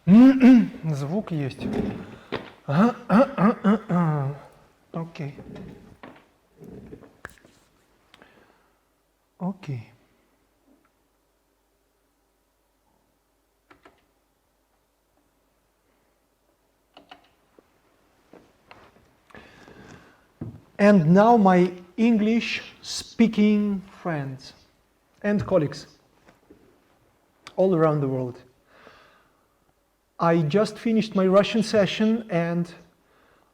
Звук есть. Окей. Окей. And now my English-speaking friends and colleagues all around the world. I just finished my Russian session and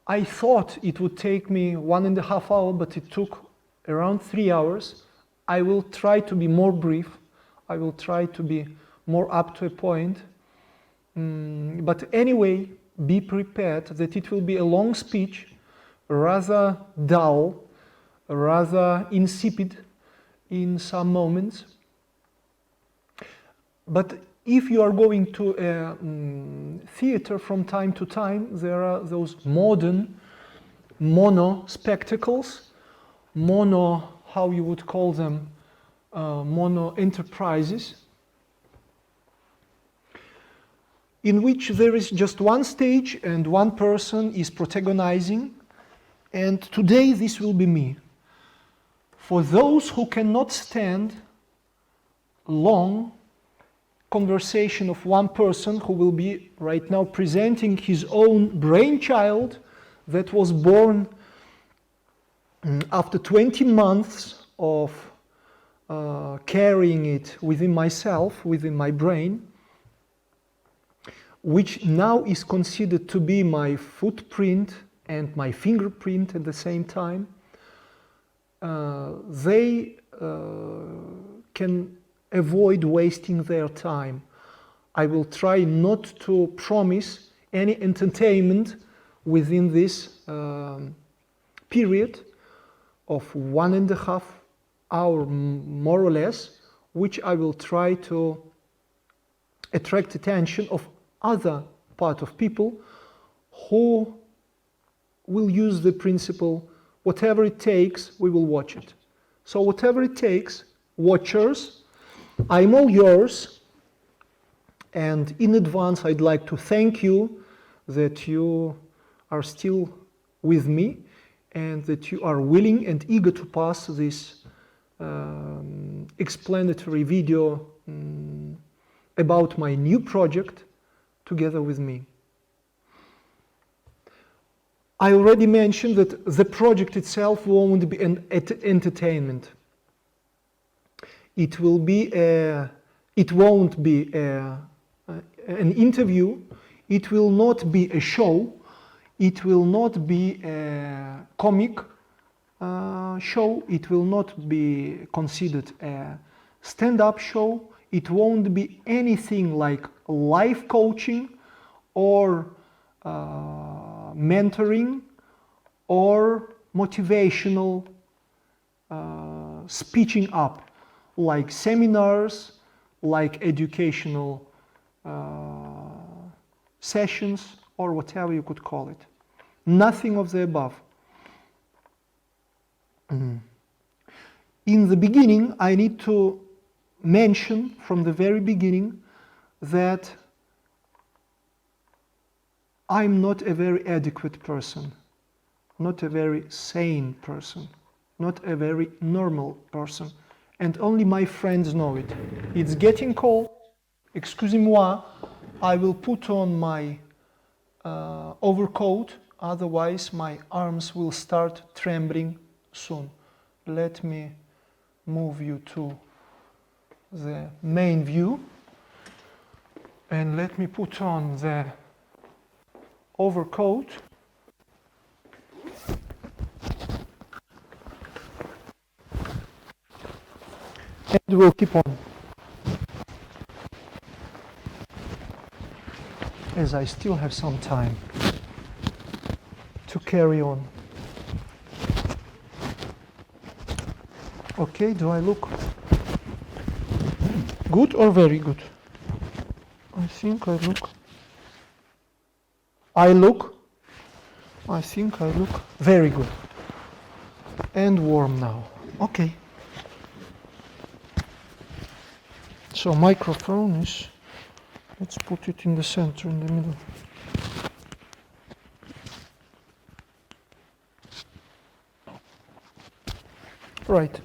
I thought it would take me 1.5 hours, but it took around 3 hours. I will try to be more brief. I will try to be more up to a point. But anyway, be prepared that it will be a long speech, rather dull, rather insipid in some moments. But if you are going to a theater from time to time, there are those modern mono spectacles, mono, how you would call them, mono enterprises, in which there is just one stage and one person is protagonizing. And today this will be me. For those who cannot stand long conversation of one person who will be right now presenting his own brainchild that was born after 20 months of carrying it within myself, within my brain, which now is considered to be my footprint and my fingerprint at the same time. They can avoid wasting their time. I will try not to promise any entertainment within this period of 1.5 hours more or less, which I will try to attract attention of other part of people who will use the principle, whatever it takes, we will watch it. So whatever it takes, watchers, I'm all yours, and in advance I'd like to thank you that you are still with me and that you are willing and eager to pass this explanatory video about my new project together with me. I already mentioned that the project itself won't be an entertainment. It won't be an interview. It will not be a show. It will not be a comic show. It will not be considered a stand-up show. It won't be anything like life coaching or mentoring or motivational speeching up, like seminars, like educational sessions, or whatever you could call it. Nothing of the above. In the beginning, I need to mention from the very beginning that I'm not a very adequate person, not a very sane person, not a very normal person, and only my friends know it. It's getting cold. Excusez-moi, I will put on my overcoat, otherwise my arms will start trembling soon. Let me move you to the main view and let me put on the overcoat. And we'll keep on, as I still have some time to carry on. Okay, do I look good or very good? I think I look very good and warm now. Okay. So microphone is Let's put it in the center, in the middle. Right.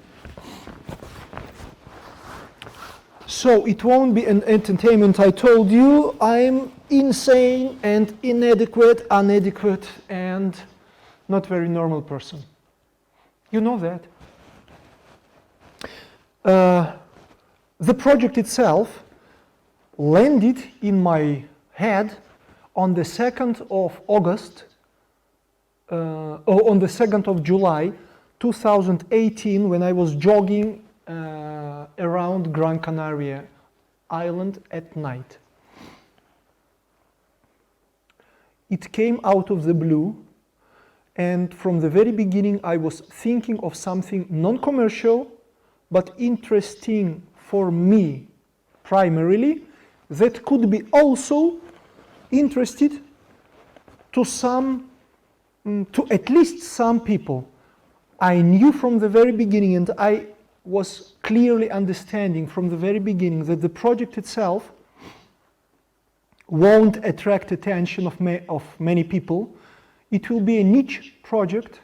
So it won't be an entertainment. I told you I'm insane and inadequate, and not very normal person. You know that. The project itself landed in my head on the 2nd of August, or on the 2nd of July 2018, when I was jogging around Gran Canaria Island at night. It came out of the blue, and from the very beginning I was thinking of something non-commercial but interesting for me primarily, that could be also interested to at least some people. I knew from the very beginning, and I was clearly understanding from the very beginning, that the project itself won't attract attention of many people. It will be a niche project,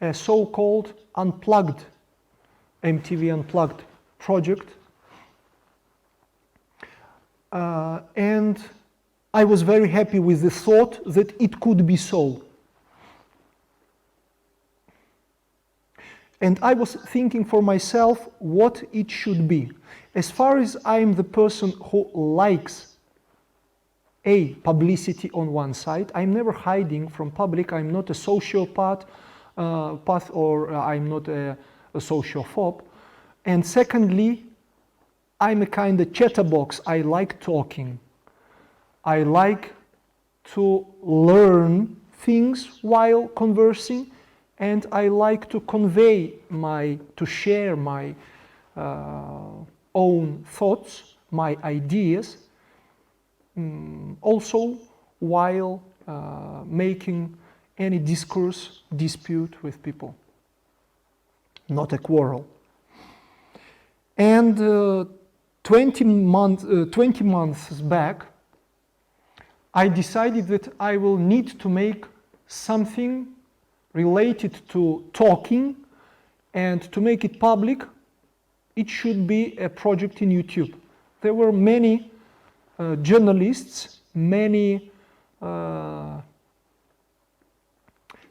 a so-called unplugged, MTV Unplugged project. And I was very happy with the thought that it could be so. And I was thinking for myself what it should be. As far as I'm the person who likes publicity on one side, I'm never hiding from public. I'm not a sociopath, or I'm not a sociophobe. And secondly, I'm a kind of chatterbox. I like talking. I like to learn things while conversing, and I like to to share my own thoughts, my ideas, also while making any dispute with people, not a quarrel. And 20 months back, I decided that I will need to make something related to talking, and to make it public, it should be a project in YouTube. There were many journalists, many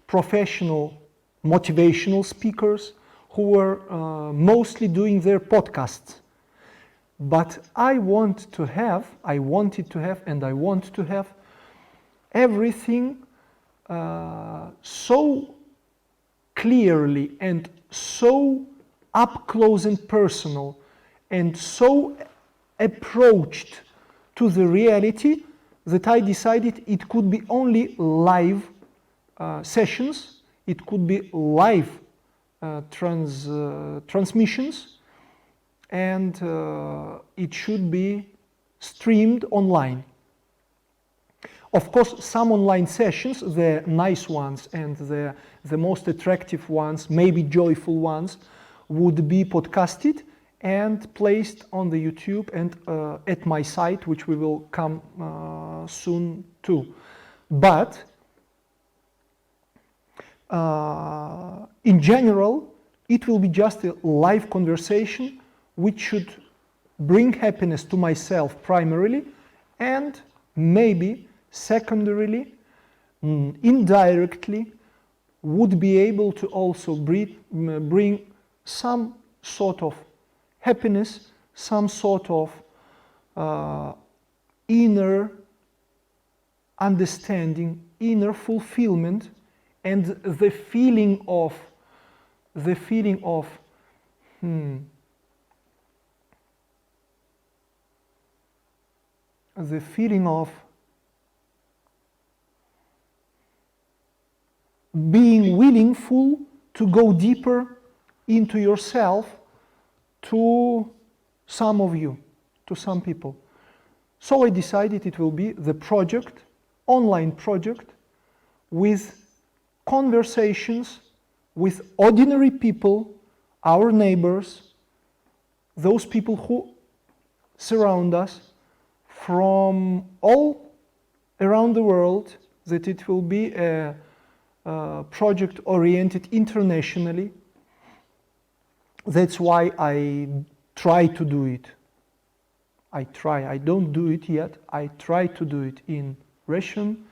professional motivational speakers who were mostly doing their podcasts. But I wanted to have everything so clearly and so up close and personal and so approached to the reality that I decided it could be only live sessions, it could be live transmissions, and it should be streamed online. Of course, some online sessions, the nice ones and the most attractive ones, maybe joyful ones, would be podcasted and placed on the YouTube and at my site, which we will come soon to. But in general, it will be just a live conversation which should bring happiness to myself primarily, and maybe secondarily, indirectly, would be able to also bring some sort of happiness, some sort of inner understanding, inner fulfillment, and the feeling of being willingful to go deeper into yourself to some of you, to some people. So I decided it will be the project, online project, with conversations with ordinary people, our neighbors, those people who surround us, from all around the world, that it will be a project oriented internationally. That's why I try to do it. I don't do it yet. I try to do it in Russian,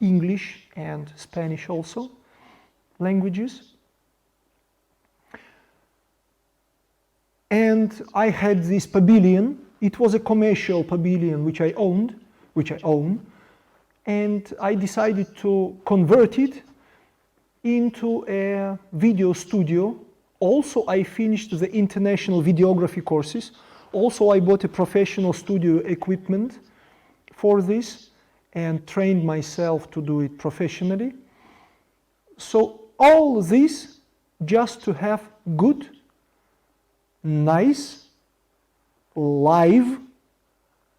English, and Spanish also, languages. And I had this pavilion. It was a commercial pavilion which I own, and I decided to convert it into a video studio. Also, I finished the international videography courses. Also, I bought a professional studio equipment for this and trained myself to do it professionally. So all this just to have good, nice, live,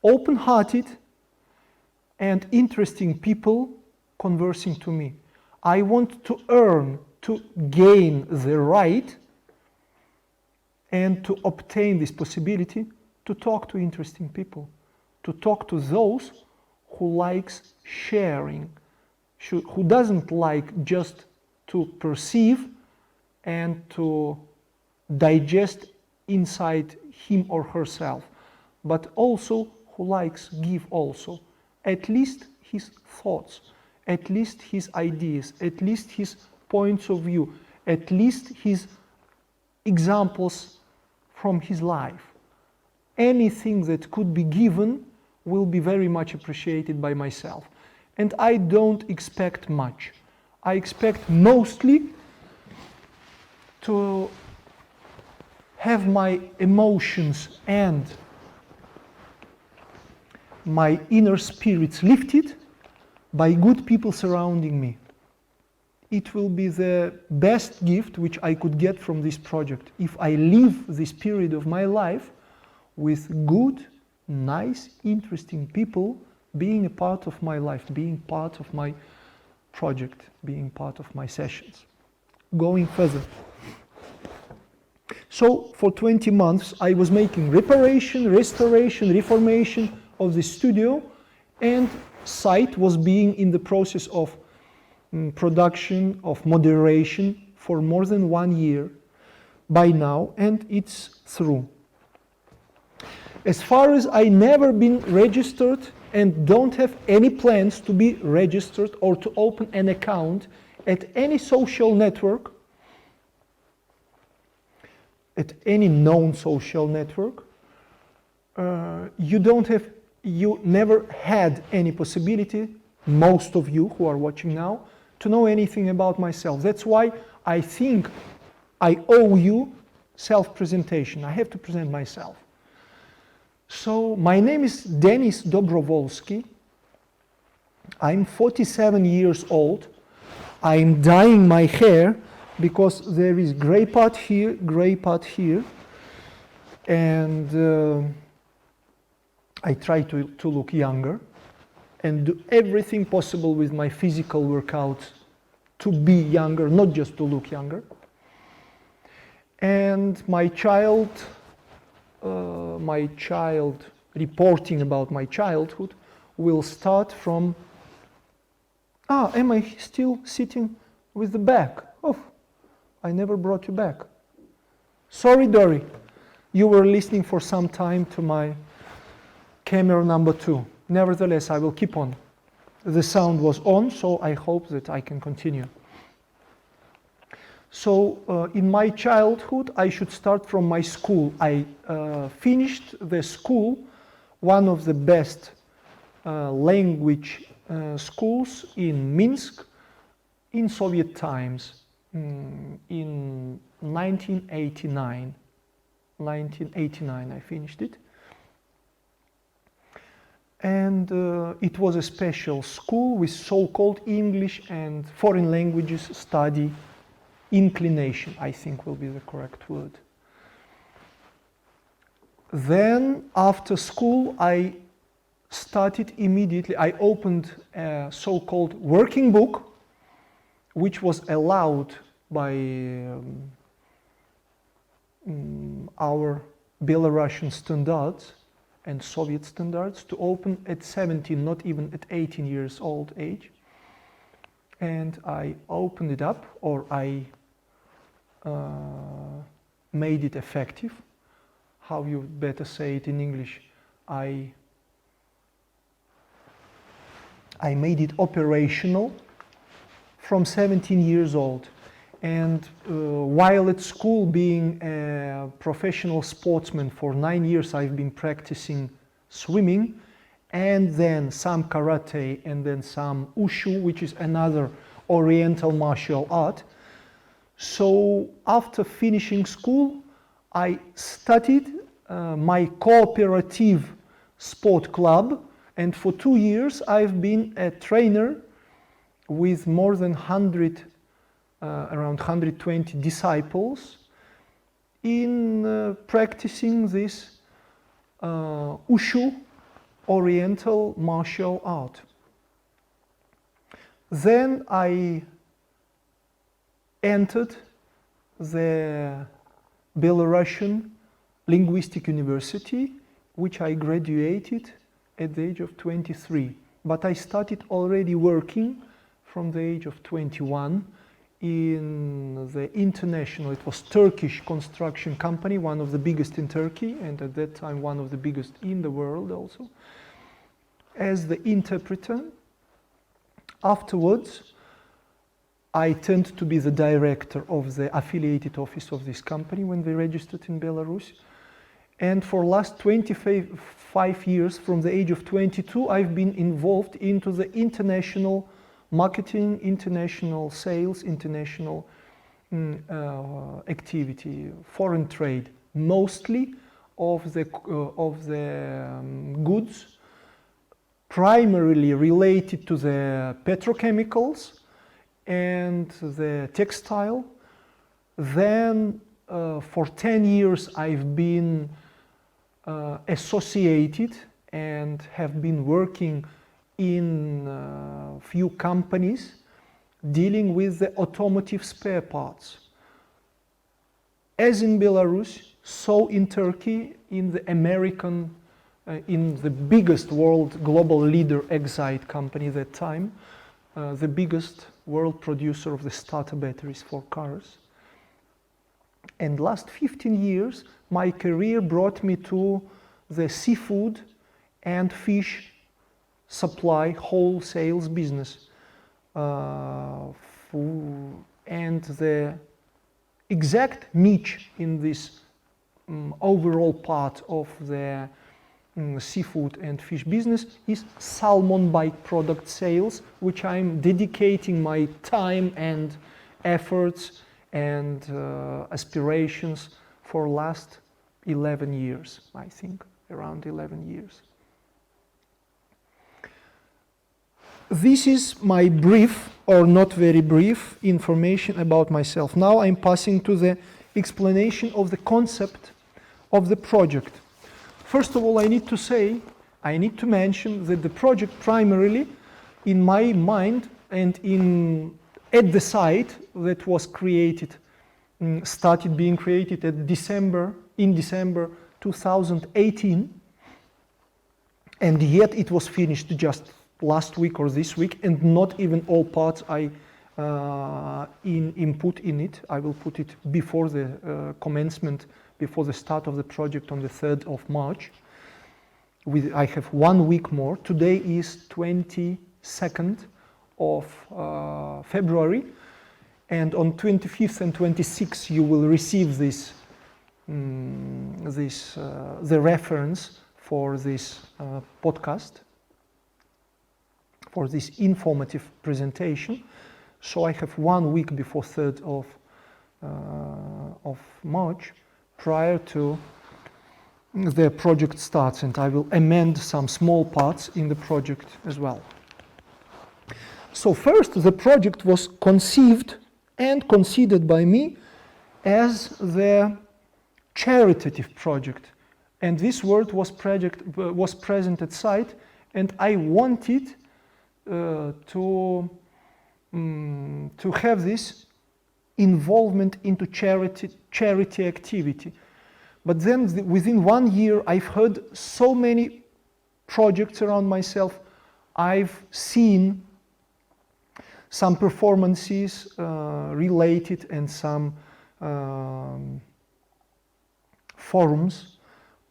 open-hearted and interesting people conversing to me. I want to gain the right and to obtain this possibility to talk to interesting people, to talk to those who likes sharing, who doesn't like just to perceive and to digest inside him or herself, but also who likes give also, at least his thoughts, at least his ideas, at least his points of view, at least his examples from his life. Anything that could be given will be very much appreciated by myself. And I don't expect much. I expect mostly to have my emotions and my inner spirits lifted by good people surrounding me. It will be the best gift which I could get from this project if I live this period of my life with good, nice, interesting people being a part of my life, being part of my project, being part of my sessions. Going further. So for 20 months I was making reparation, restoration, reformation of the studio, and site was being in the process of production, of moderation for more than 1 year by now, and it's through. As far as I never been registered and don't have any plans to be registered or to open an account at any social network, at any known social network, you never had any possibility, most of you who are watching now, to know anything about myself. That's why I think I owe you self-presentation. I have to present myself. So my name is Denis Dobrovolsky. I'm 47 years old. I'm dyeing my hair because there is gray part here, and I try to look younger and do everything possible with my physical workout to be younger, not just to look younger. And my child reporting about my childhood will start from, am I still sitting with the back? Oh, I never brought you back. Sorry, Dory, you were listening for some time to my camera number 2. Nevertheless, I will keep on. The sound was on, so I hope that I can continue. So in my childhood, I should start from my school. I finished the school, one of the best language schools in Minsk in Soviet times, in 1989. 1989 I finished it. And it was a special school with so-called English and foreign languages study inclination, I think will be the correct word. Then after school I started immediately, I opened a so-called working book which was allowed by our Belarusian standards and Soviet standards, to open at 17, not even at 18 years old age. And I opened it up, or I made it effective. How you better say it in English? I made it operational from 17 years old. And while at school, being a professional sportsman for 9 years, I've been practicing swimming, and then some karate, and then some wushu, which is another oriental martial art. So after finishing school, I studied my cooperative sport club, and for 2 years I've been a trainer with more than 100 around 120 disciples in practicing this wushu, oriental martial art. Then I entered the Belarusian Linguistic University, which I graduated at the age of 23. But I started already working from the age of 21 in the international, it was Turkish construction company, one of the biggest in Turkey, and at that time one of the biggest in the world also, as the interpreter. Afterwards, I turned to be the director of the affiliated office of this company when they registered in Belarus. And for last 25 years, from the age of 22, I've been involved into the international marketing, international sales, international activity, foreign trade, mostly of the goods primarily related to the petrochemicals and the textile. Then for 10 years I've been associated and have been working in few companies dealing with the automotive spare parts. As in Belarus, so in Turkey, in the American, in the biggest world global leader Exide company at that time, the biggest world producer of the starter batteries for cars. And last 15 years, my career brought me to the seafood and fish supply wholesale business. And the exact niche in this overall part of the seafood and fish business is salmon byproduct sales, which I'm dedicating my time and efforts and aspirations for last 11 years, I think, around 11 years. This is my brief, or not very brief, information about myself. Now I'm passing to the explanation of the concept of the project. First of all, I need to mention that the project primarily, in my mind and at the site that was created, started being created in December 2018, and yet it was finished just last week or this week, and not even all parts I input in it. I will put it before the commencement, before the start of the project on the 3rd of March. I have 1 week more. Today is 22nd of February, and on 25th and 26th you will receive the reference for this podcast, for this informative presentation. So I have 1 week before 3rd of March, prior to the project starts, and I will amend some small parts in the project as well. So first, the project was conceived and considered by me as the charitative project, and this word was present at site, and I wanted to have this involvement into charity activity. But then within 1 year, I've heard so many projects around myself. I've seen some performances related and some forums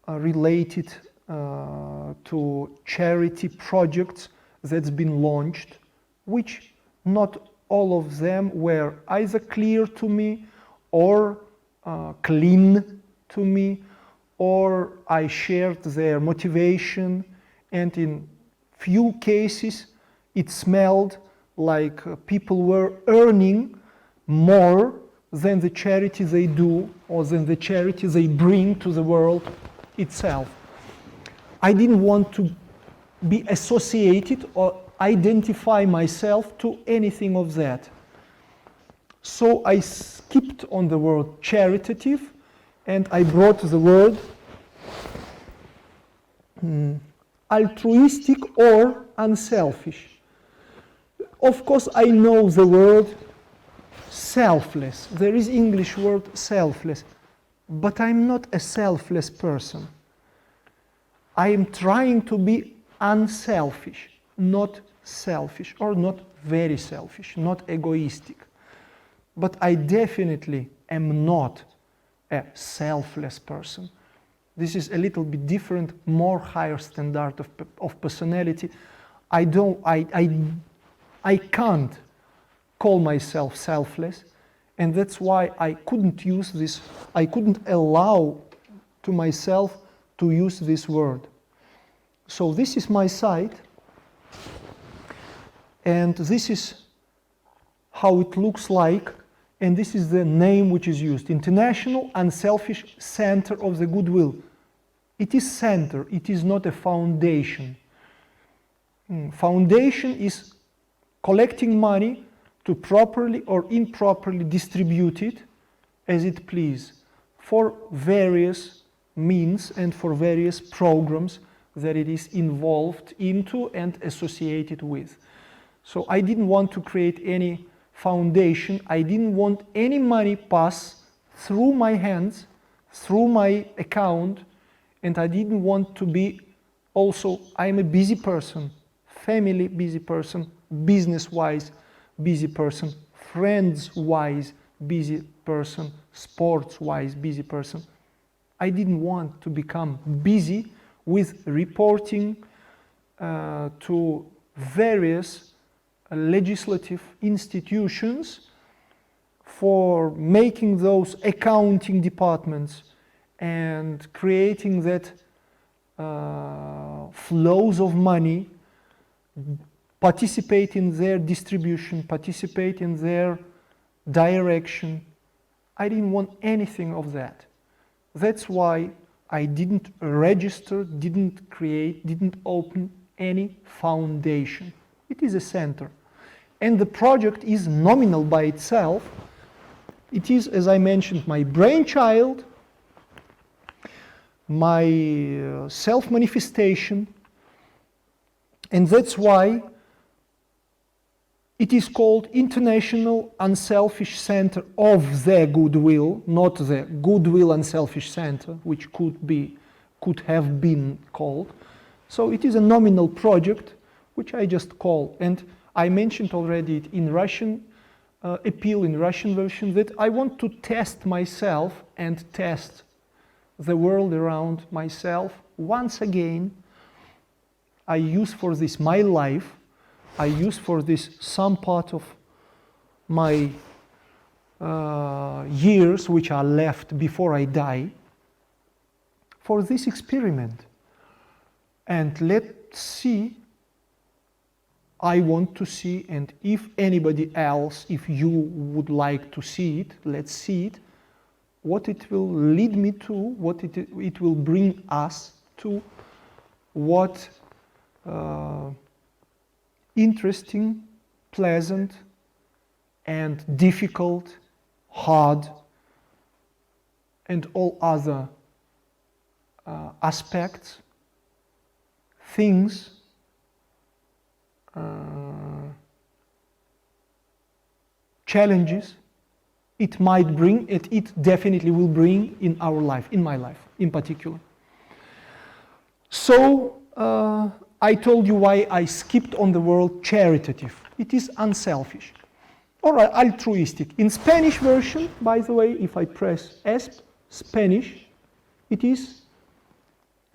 related to charity projects that's been launched, which not all of them were either clear to me or clean to me, or I shared their motivation, and in few cases it smelled like people were earning more than the charity they do or than the charity they bring to the world itself. I didn't want to be associated or identify myself to anything of that. So I skipped on the word charitative and I brought the word altruistic or unselfish. Of course, I know the word selfless. There is English word selfless, but I'm not a selfless person. I am trying to be unselfish, not selfish, or not very selfish, not egoistic. But I definitely am not a selfless person. This is a little bit different, more higher standard of personality. I can't call myself selfless, and that's why I couldn't use this, I couldn't allow to myself to use this word. So this is my site, and this is how it looks like, and this is the name which is used: International Unselfish Center of the Goodwill. It is center, it is not a foundation. Foundation is collecting money to properly or improperly distribute it as it please for various means and for various programs that it is involved into and associated with. So I didn't want to create any foundation. I didn't want any money pass through my hands, through my account, and I didn't want to be also, I'm a busy person, family busy person, business-wise busy person, friends-wise busy person, sports-wise busy person. I didn't want to become busy with reporting to various legislative institutions for making those accounting departments and creating that flows of money, participate in their distribution, participate in their direction. I didn't want anything of that. That's why I didn't register, didn't create, didn't open any foundation. It is a center. And the project is nominal by itself. It is, as I mentioned, my brainchild, my self-manifestation, and that's why it is called International Unselfish Center of the Goodwill, not the Goodwill Unselfish Center, which could have been called. So it is a nominal project, which I just call. And I mentioned already it in Russian appeal, in Russian version, that I want to test myself and test the world around myself. Once again, I use for this my life. I use for this some part of my years which are left before I die for this experiment. And let's see, I want to see, and if anybody else, if you would like to see it, let's see it, what it will lead me to, what it will bring us to, what interesting, pleasant, and difficult, hard, and all other aspects, things, challenges it might bring, it definitely will bring in our life, in my life in particular. So I told you why I skipped on the word charitative. It is unselfish. All right, altruistic. In Spanish version, by the way, if I press ESP, Spanish, it is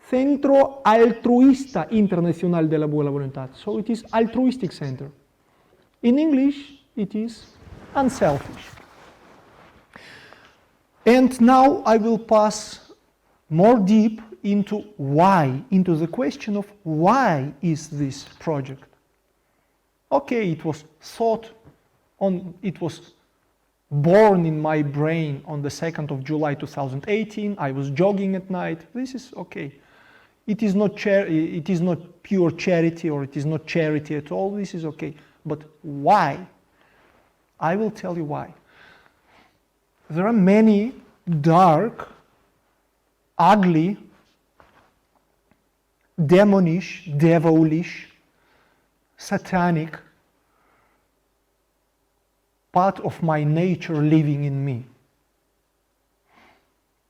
Centro Altruista Internacional de la Buena Voluntad. So it is altruistic center. In English, it is unselfish. And now I will pass more deep into why, into the question of why is this project. Okay, it was thought on, it was born in my brain on the 2nd of July 2018. I was jogging at night. This is okay. It is not pure charity, or it is not charity at all. This is okay. But why? I will tell you why. There are many dark, ugly, demonish, devilish, satanic part of my nature living in me,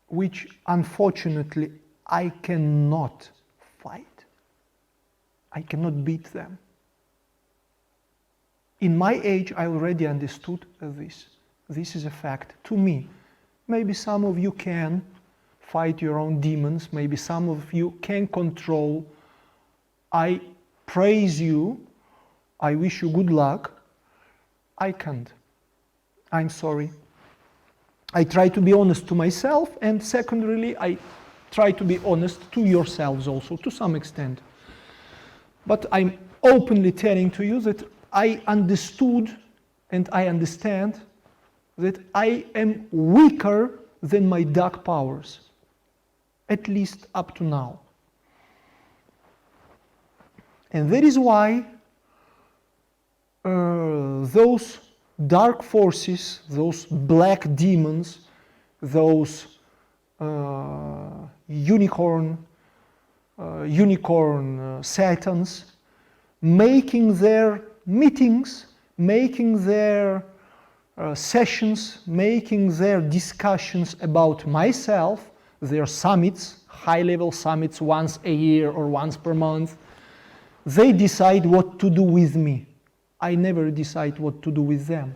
which unfortunately I cannot fight. I cannot beat them. In my age, I already understood this. This is a fact to me. Maybe some of you can fight your own demons. Maybe some of you can control. I praise you. I wish you good luck. I can't. I'm sorry. I try to be honest to myself, and secondarily, I try to be honest to yourselves also, to some extent. But I'm openly telling to you that I understood and I understand that I am weaker than my dark powers, at least up to now. And that is why those dark forces, those black demons, those unicorn satans, making their meetings, making their sessions, making their discussions about myself, their summits, high-level summits once a year or once per month, they decide what to do with me. I never decide what to do with them.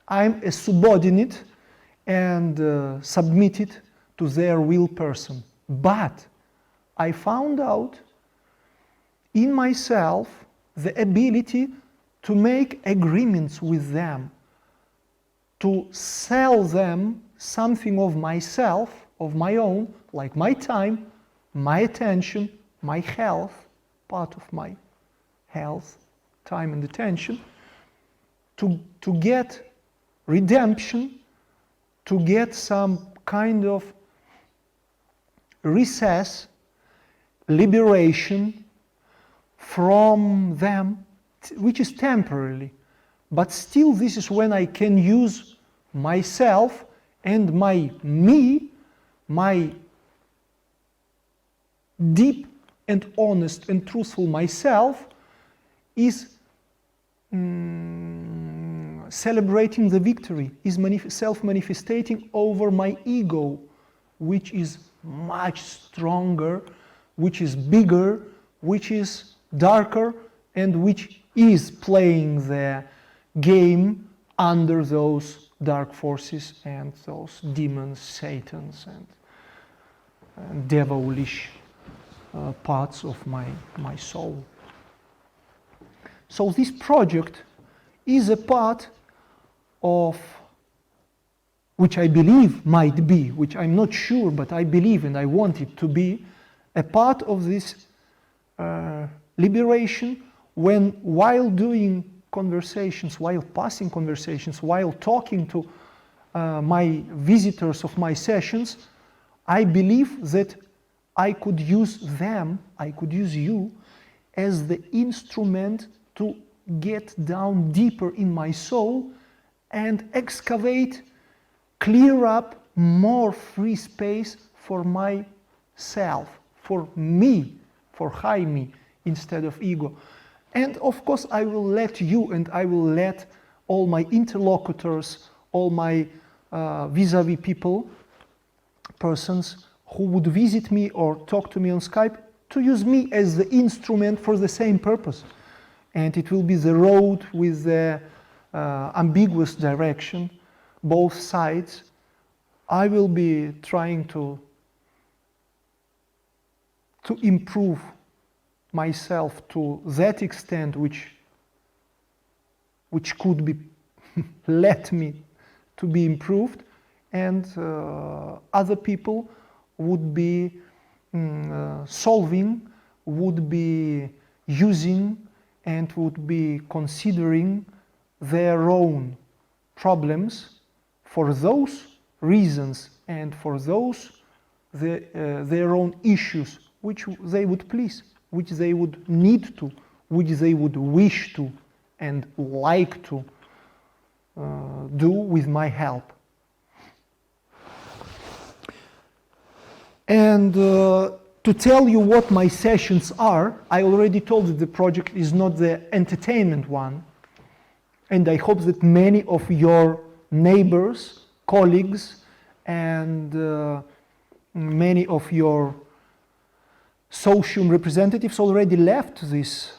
I'm a subordinate and submitted to their will person. But I found out in myself the ability to make agreements with them, to sell them something of myself, of my own, like my time, my attention, my health, part of my health, time and attention, to get redemption, to get some kind of recess, liberation from them, which is temporarily. But still, this is when I can use myself and my me, my deep and honest and truthful myself, is celebrating the victory, is self-manifestating over my ego, which is much stronger, which is bigger, which is darker, and which is playing the game under those dark forces and those demons, satans, and devilish parts of my soul. So this project is a part of, which I believe might be, which I'm not sure, but I believe and I want it to be, a part of this liberation, when while doing conversations, while passing conversations, while talking to my visitors of my sessions, I believe that I could use them, I could use you as the instrument to get down deeper in my soul and excavate, clear up more free space for myself, for me, for high me, instead of ego. And of course, I will let you and I will let all my interlocutors, all my vis-a-vis people, persons who would visit me or talk to me on Skype, to use me as the instrument for the same purpose. And it will be the road with the ambiguous direction, both sides. I will be trying to improve myself to that extent which could be let me to be improved, and other people would be solving, would be using, and would be considering their own problems for those reasons and for those their own issues which they would please, which they would need to, which they would wish to and like to do with my help. And to tell you what my sessions are, I already told that the project is not the entertainment one, and I hope that many of your neighbors, colleagues, and many of your social representatives already left this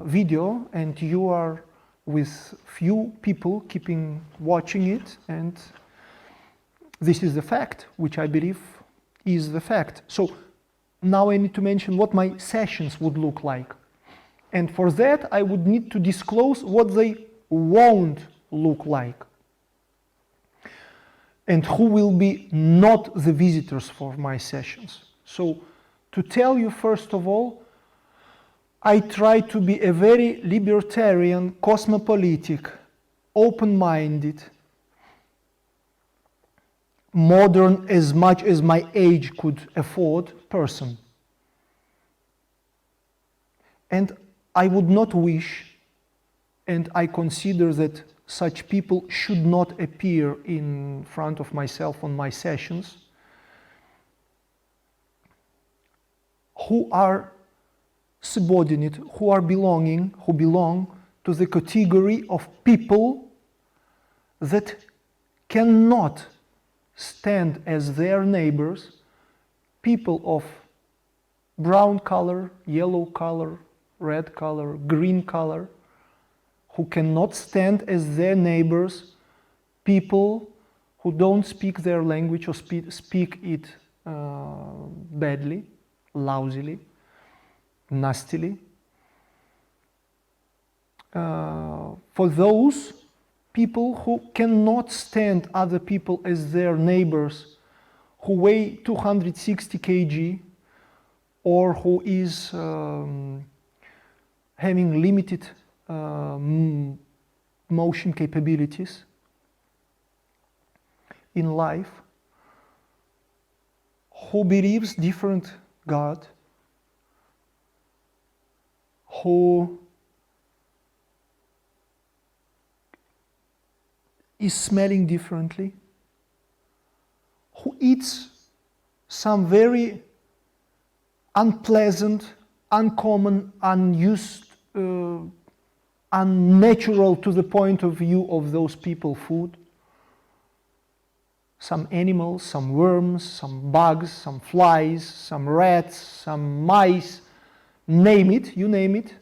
video, and you are with few people keeping watching it, and this is the fact, which I believe is the fact. So now I need to mention what my sessions would look like. And for that, I would need to disclose what they won't look like, and who will be not the visitors for my sessions. So to tell you, first of all, I try to be a very libertarian, cosmopolitic, open-minded, modern as much as my age could afford person. And I would not wish, and I consider that such people should not appear in front of myself on my sessions, who are subordinate, who belong to the category of people that cannot stand as their neighbors, people of brown color, yellow color, red color, green color, who cannot stand as their neighbors, people who don't speak their language or speak it badly, lousily, nastily. For those people who cannot stand other people as their neighbors, who weigh 260 kg, or who is having limited motion capabilities in life, who believes different God, who is smelling differently, who eats some very unpleasant, uncommon, unused, unnatural to the point of view of those people food. Some animals, some worms, some bugs, some flies, some rats, some mice, name it, you name it,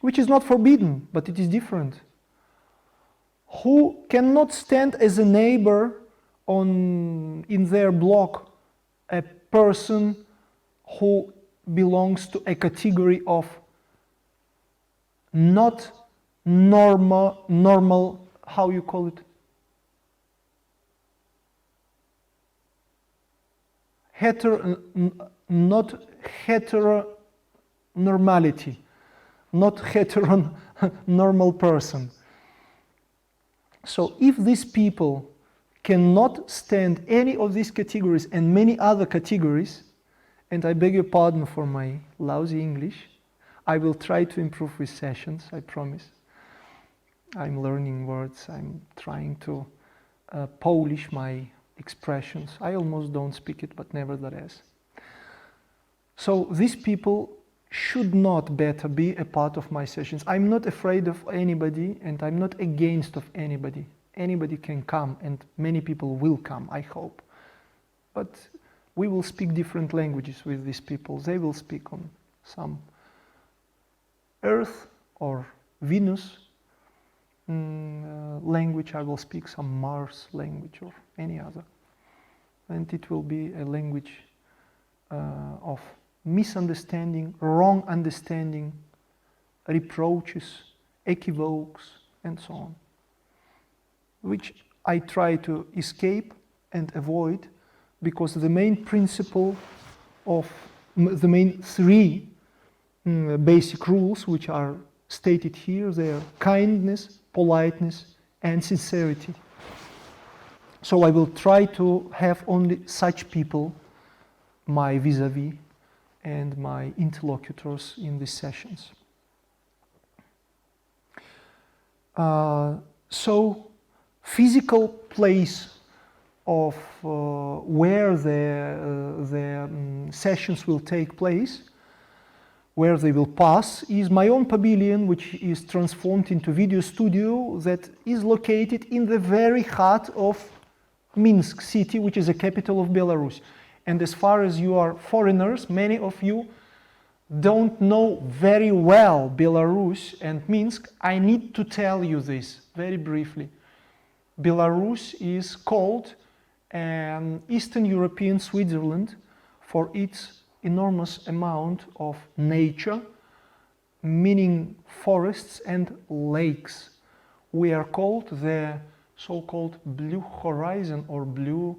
which is not forbidden, but it is different. Who cannot stand as a neighbor in their block a person who belongs to a category of not normal, how you call it? Not heteronormality, not heteronormal person. So if these people cannot stand any of these categories and many other categories, and I beg your pardon for my lousy English, I will try to improve with sessions, I promise. I'm learning words, I'm trying to polish my expressions. I almost don't speak it, but nevertheless. So these people should not better be a part of my sessions. I'm not afraid of anybody, and I'm not against of anybody. anybody can come, and many people will come, I hope. But we will speak different languages with these people. They will speak on some Earth or Venus language. I will speak some Mars language or any other. And it will be a language of misunderstanding, wrong understanding, reproaches, equivokes, and so on, which I try to escape and avoid, because the main principle of the main three basic rules which are stated here, they are kindness, politeness, and sincerity. So I will try to have only such people, my vis-a-vis and my interlocutors in these sessions. So physical place of where the sessions will take place, where they will pass, is my own pavilion, which is transformed into video studio that is located in the very heart of Minsk city, which is the capital of Belarus. And as far as you are foreigners, many of you don't know very well Belarus and Minsk. I need to tell you this very briefly. Belarus is called an Eastern European Switzerland for its enormous amount of nature, meaning forests and lakes. We are called the so-called blue horizon, or blue,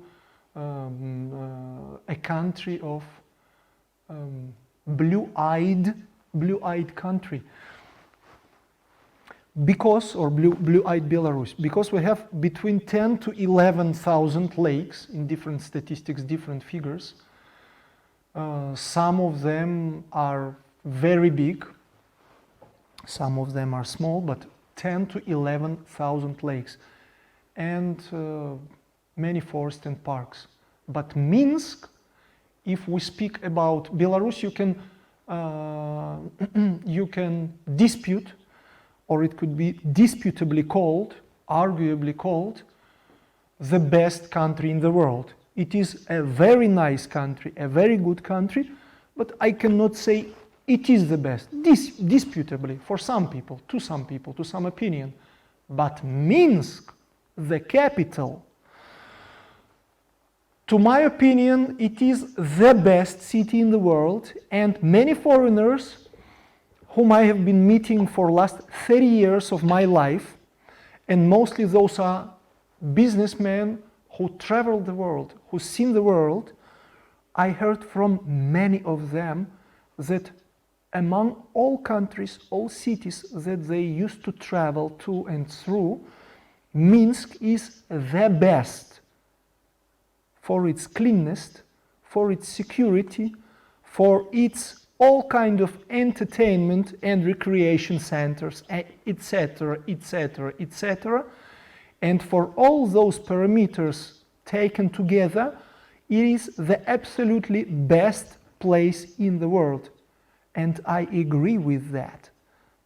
a country of blue-eyed country, because, or blue-eyed Belarus, because we have between 10 to 11,000 lakes in different statistics, different figures. Some of them are very big, some of them are small, but 10 to 11,000 lakes, and many forests and parks. But Minsk, if we speak about Belarus, you can dispute, or it could be disputably called, arguably called, the best country in the world. It is a very nice country, a very good country, but I cannot say it is the best, disputably, for some people, to some opinion. But Minsk, the capital, to my opinion, it is the best city in the world, and many foreigners whom I have been meeting for the last 30 years of my life, and mostly those are businessmen who traveled the world, who seen the world, I heard from many of them that among all countries, all cities that they used to travel to and through, Minsk is the best for its cleanness, for its security, for its all kind of entertainment and recreation centers, etc., etc., etc. And for all those parameters taken together, it is the absolutely best place in the world. And I agree with that.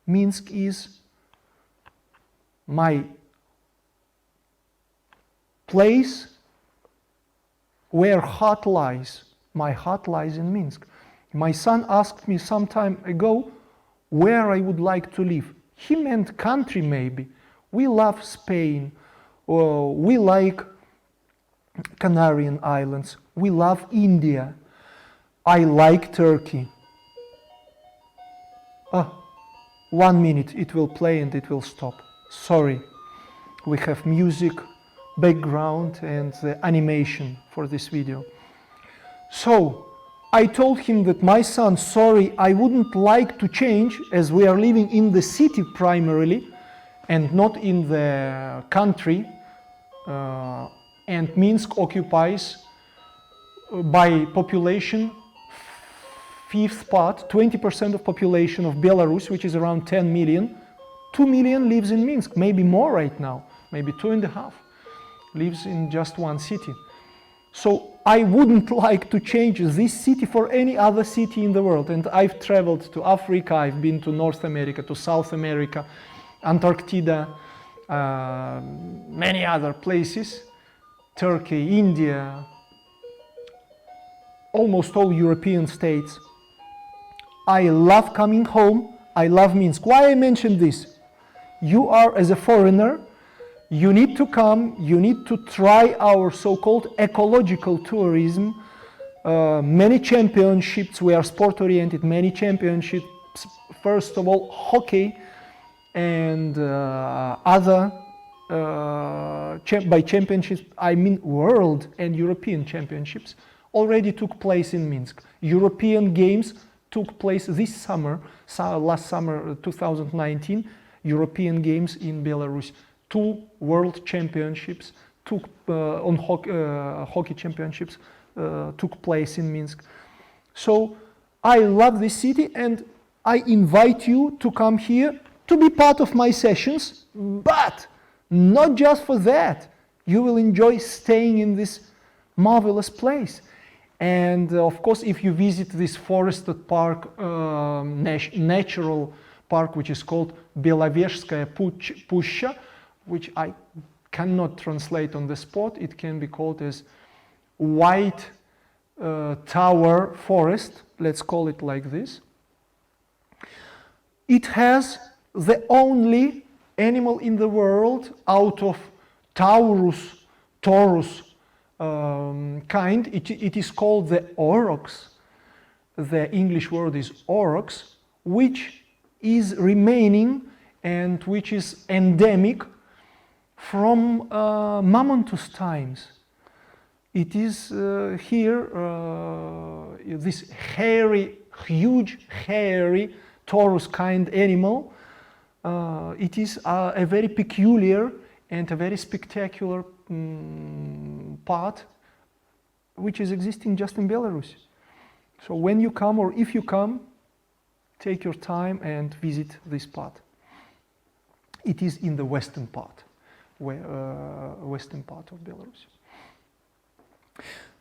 Minsk is my place where heart lies. My heart lies in Minsk. My son asked me some time ago where I would like to live. He meant country maybe. We love Spain, or we like Canarian Islands, we love India, I like Turkey. 1 minute, it will play and it will stop. Sorry, we have music, background and the animation for this video. So, I told him that my son, sorry, I wouldn't like to change, as we are living in the city primarily and not in the country, and Minsk occupies by population 5th part, 20% of population of Belarus, which is around 10 million. 2 million lives in Minsk, maybe more right now, maybe 2.5 lives in just one city. So I wouldn't like to change this city for any other city in the world. And I've traveled to Africa, I've been to North America, to South America, Antarctica, many other places, Turkey, India, almost all European states. I love coming home. I love Minsk. Why I mentioned this? You are, as a foreigner, you need to come, you need to try our so-called ecological tourism. Many championships, we are sport-oriented, many championships, first of all, hockey and other, by championships, I mean world and European championships, already took place in Minsk. European Games took place this summer, last summer 2019, European Games in Belarus. 2 world championships took on hockey championships took place in Minsk. So I love this city and I invite you to come here to be part of my sessions, but not just for that. You will enjoy staying in this marvelous place. And of course, if you visit this forested park, natural park, which is called Belovezhskaya Pushcha, which I cannot translate on the spot, it can be called as White Tower Forest, let's call it like this. It has the only animal in the world out of Taurus kind. It is called the aurochs. The English word is aurochs, which is remaining and which is endemic from Mammontus times. It is here, this hairy, huge, hairy, Taurus kind animal. It is a very peculiar and a very spectacular part which is existing just in Belarus. So when you come, or if you come, take your time and visit this part. It is in the western part, western part of Belarus.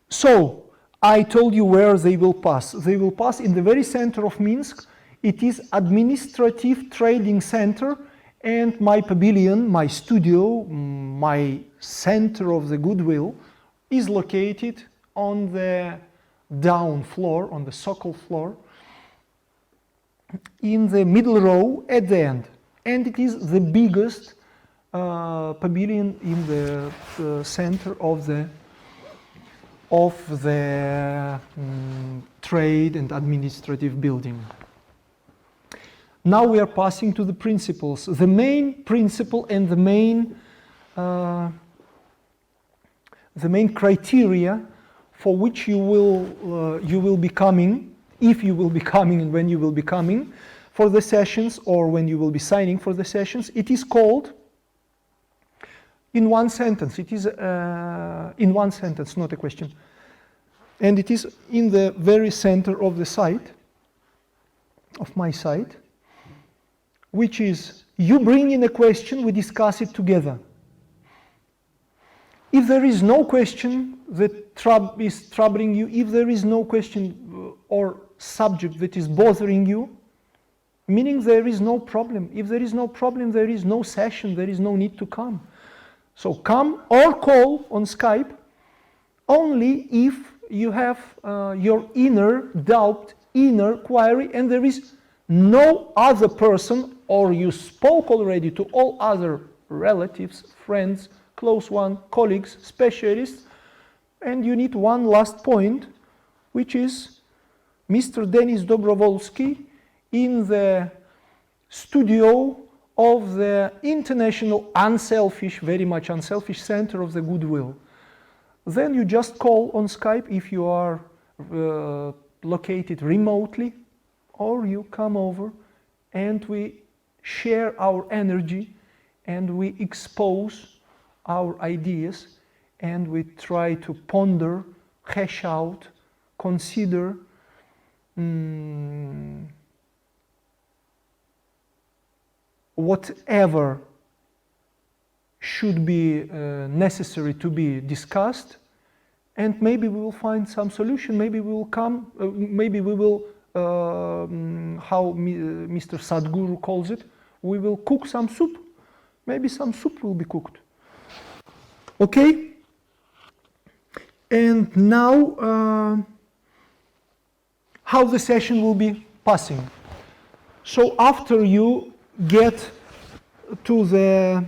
So I told you where they will pass. They will pass in the very center of Minsk. It is administrative trading center, and my pavilion, my studio, my center of the goodwill is located on the down floor, on the Sokol floor, in the middle row at the end. And it is the biggest pavilion in the center of the trade and administrative building. Now we are passing to the principles. The main principle and the main criteria for which you will be coming, if you will be coming and when you will be coming for the sessions, or when you will be signing for the sessions, it is called, in one sentence, it is in one sentence, not a question. And it is in the very center of the site, of my site, which is, you bring in a question, we discuss it together. If there is no question that is troubling you, if there is no question or subject that is bothering you, meaning there is no problem. If there is no problem, there is no session, there is no need to come. So come or call on Skype only if you have your inner doubt, inner query, and there is no other person, or you spoke already to all other relatives, friends, close one, colleagues, specialists, and you need one last point, which is Mr. Denis Dobrovolsky in the studio of the International Unselfish, very much Unselfish Center of the Goodwill. Then you just call on Skype if you are located remotely, or you come over and we share our energy and we expose our ideas and we try to ponder, hash out, consider whatever should be necessary to be discussed, and maybe we will find some solution. Maybe we will come, maybe we will, how Mr. Sadhguru calls it, we will cook some soup Maybe some soup will be cooked. Okay? And now, how the session will be passing. So after you get to the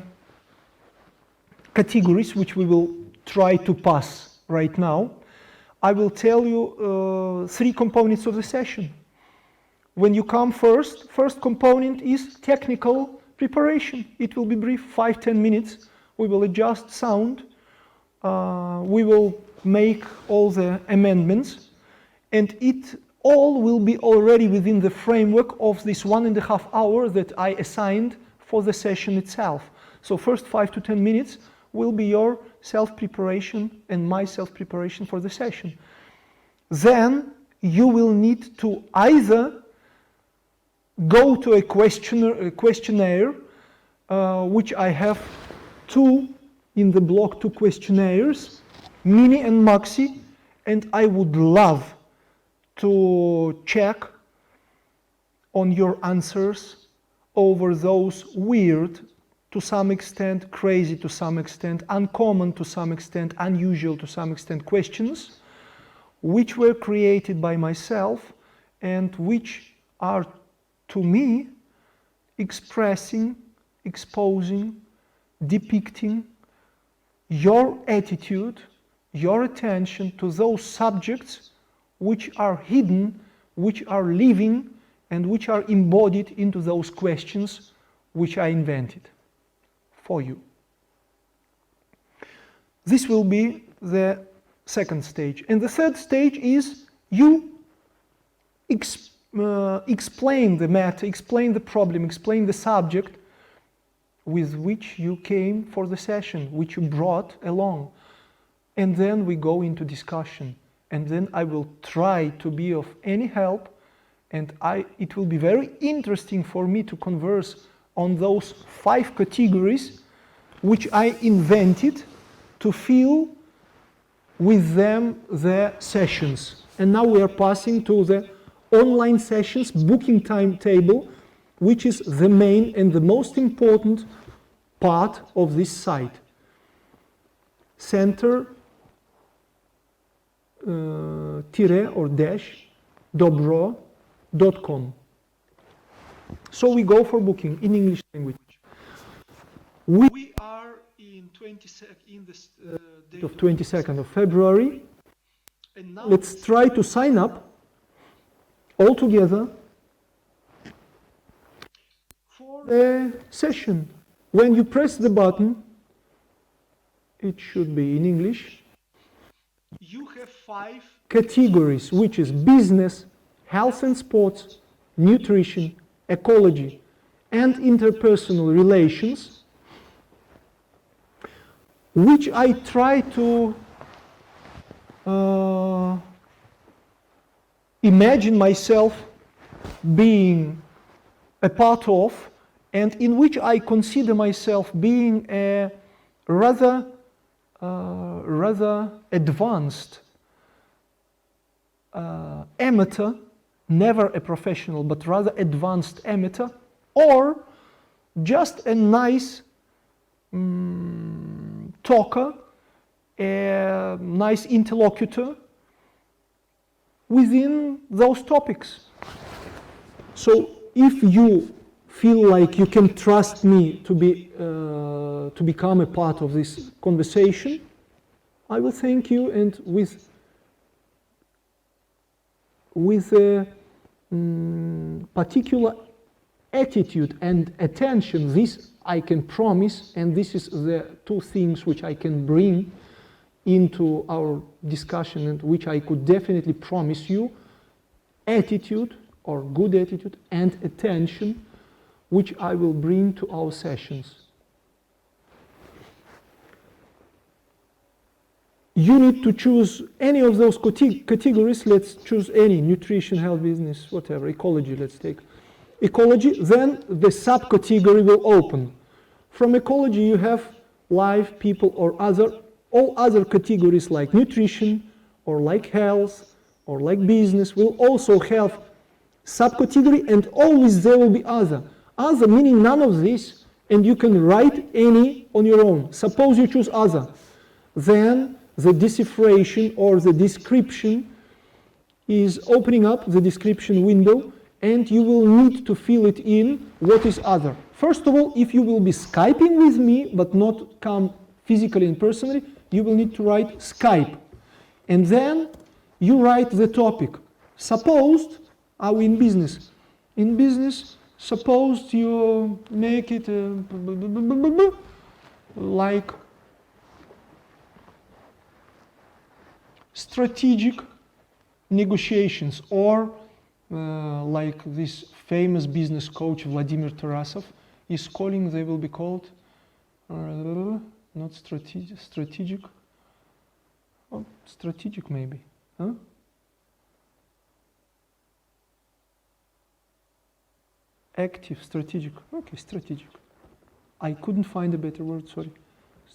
categories, which we will try to pass right now, I will tell you 3 components of the session. When you come first component is technical preparation. It will be brief, 5-10 minutes. We will adjust sound. We will make all the amendments, and it all will be already within the framework of this 1.5 hour that I assigned for the session itself. So first 5 to 10 minutes will be your self-preparation and my self-preparation for the session. Then you will need to either go to a questionnaire, which I have 2 in the block, 2 questionnaires, Mini and Maxi, and I would love to check on your answers over those weird, to some extent crazy, to some extent uncommon, to some extent unusual, to some extent questions, which were created by myself and which are, to me, expressing, exposing, depicting your attitude, your attention to those subjects which are hidden, which are living, and which are embodied into those questions which I invented for you. This will be the second stage. And the third stage is you explain the matter, explain the problem, explain the subject with which you came for the session, which you brought along. And then we go into discussion. And then I will try to be of any help, and it will be very interesting for me to converse on those 5 categories which I invented to fill with them the sessions. And now we are passing to the online sessions booking timetable, which is the main and the most important part of this site. Center or dash dobro.com. So we go for booking in English language. We are in the date of 22nd of February, and now let's try to sign up all together for the session. When you press the button, it should be in English. You have 5 categories, which is business, health and sports, nutrition, ecology, and interpersonal relations, which I try to imagine myself being a part of, and in which I consider myself being a rather advanced amateur, never a professional, but rather advanced amateur, or just a nice talker, a nice interlocutor within those topics. So if you feel like you can trust me to become a part of this conversation, I will thank you, and with a particular attitude and attention, this I can promise, and this is the 2 things which I can bring into our discussion and which I could definitely promise you: attitude, or good attitude, and attention, which I will bring to our sessions. You need to choose any of those categories. Let's choose any: nutrition, health, business, whatever, ecology, let's take ecology. Then the subcategory will open. From ecology you have life, people, or all other categories like nutrition, or like health, or like business will also have subcategory, and always there will be other. Other meaning none of this and you can write any on your own. Suppose you choose other, then the decipheration or the description is opening up the description window, and you will need to fill it in what is other. First of all, if you will be Skyping with me but not come physically and personally, you will need to write Skype. And then you write the topic. Suppose, are we in business? In business, suppose you make it like strategic negotiations, or like this famous business coach Vladimir Tarasov is calling, they will be called not strategic, oh, strategic maybe, huh? Active, strategic, okay, strategic. I couldn't find a better word, sorry.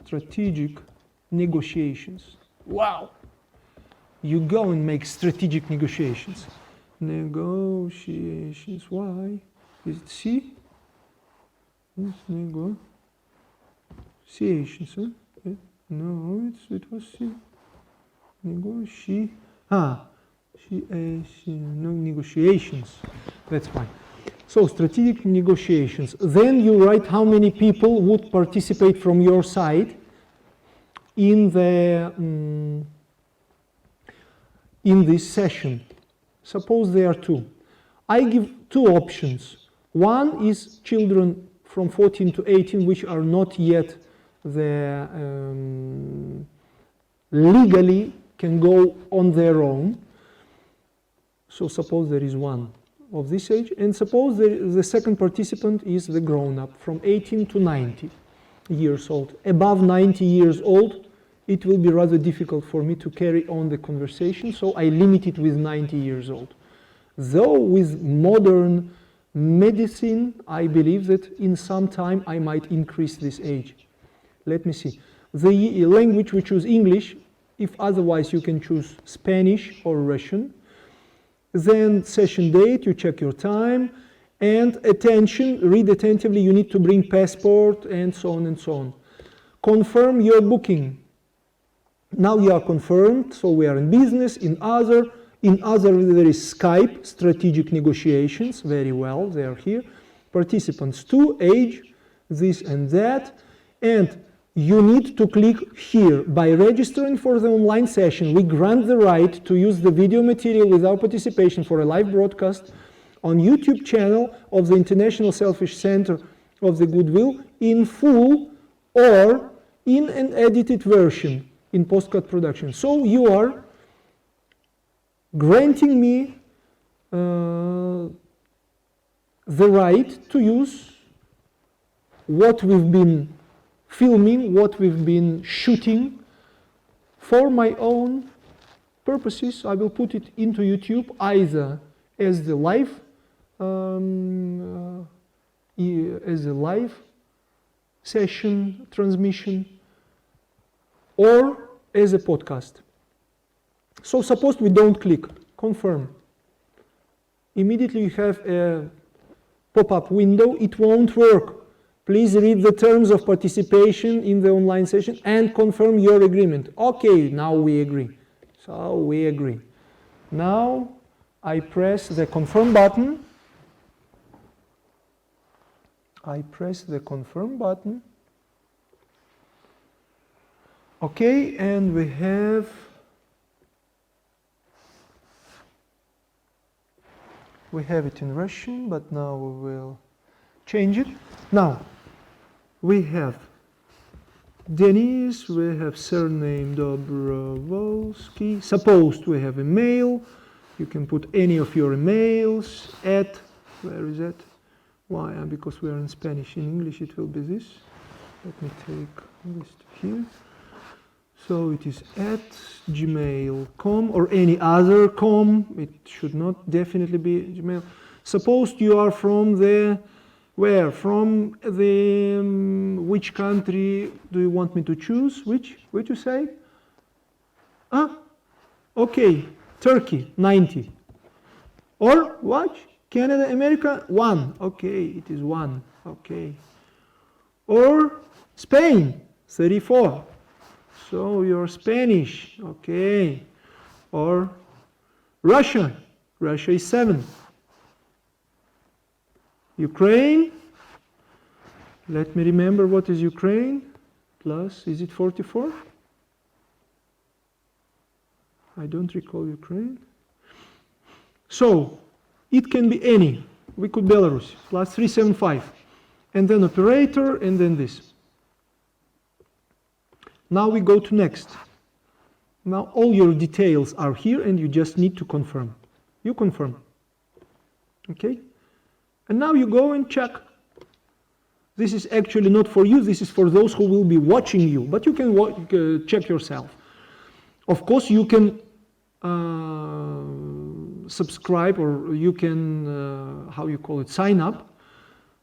Strategic negotiations. Wow! You go and make strategic negotiations. Negotiations, why? Is it C? It's negotiations, huh? No, it was C. Negotiations. That's fine. So strategic negotiations. Then you write how many people would participate from your side in the in this session. Suppose there are two. I give two options. One is children from 14 to 18, which are not yet the legally can go on their own. So suppose there is one of this age, and suppose the second participant is the grown-up from 18 to 90 years old. Above 90 years old, it will be rather difficult for me to carry on the conversation, so I limit it with 90 years old. Though with modern medicine, I believe that in some time I might increase this age. Let me see. The language we choose English. If otherwise, you can choose Spanish or Russian. Then session date, you check your time, and attention, read attentively, you need to bring passport, and so on and so on. Confirm your booking. Now you are confirmed, so we are in business. In other there is Skype, strategic negotiations, very well, they are here. Participants 2, age, this and that, and you need to click here. By registering for the online session, we grant the right to use the video material without participation for a live broadcast on YouTube channel of the International Selfish Center of the Goodwill in full or in an edited version in postcard production. So you are granting me the right to use what we've been filming, what we've been shooting for my own purposes. I will put it into YouTube either as the live session transmission or as a podcast. So suppose we don't click confirm. Immediately you have a pop-up window. It won't work. Please read the terms of participation in the online session and confirm your agreement. Okay, now we agree. So we agree. Now I press the confirm button. Okay, and we have it in Russian, but now we will change it. Now we have Denis, we have surname Dobrovolsky. Suppose we have email. You can put any of your emails at, where is that? Why? Because we are in Spanish. In English it will be this. Let me take this to here. So it is at gmail.com or any other com. It should not definitely be Gmail. Suppose you are from the, where? From the, which country do you want me to choose? Which you say? Okay, Turkey, 90. Or what? Canada, America, 1. Okay, it is 1. Okay. Or Spain, 34. So you're Spanish, okay. Or Russia, Russia is 7. Ukraine, let me remember what is Ukraine, plus, is it 44? I don't recall Ukraine. So, it can be any. We could Belarus, plus 375. And then operator, and then this. Now we go to next. Now all your details are here and you just need to confirm. You confirm. Okay? And now you go and check. This is actually not for you, this is for those who will be watching you, but you can check yourself. Of course, you can subscribe, or you can, how you call it, sign up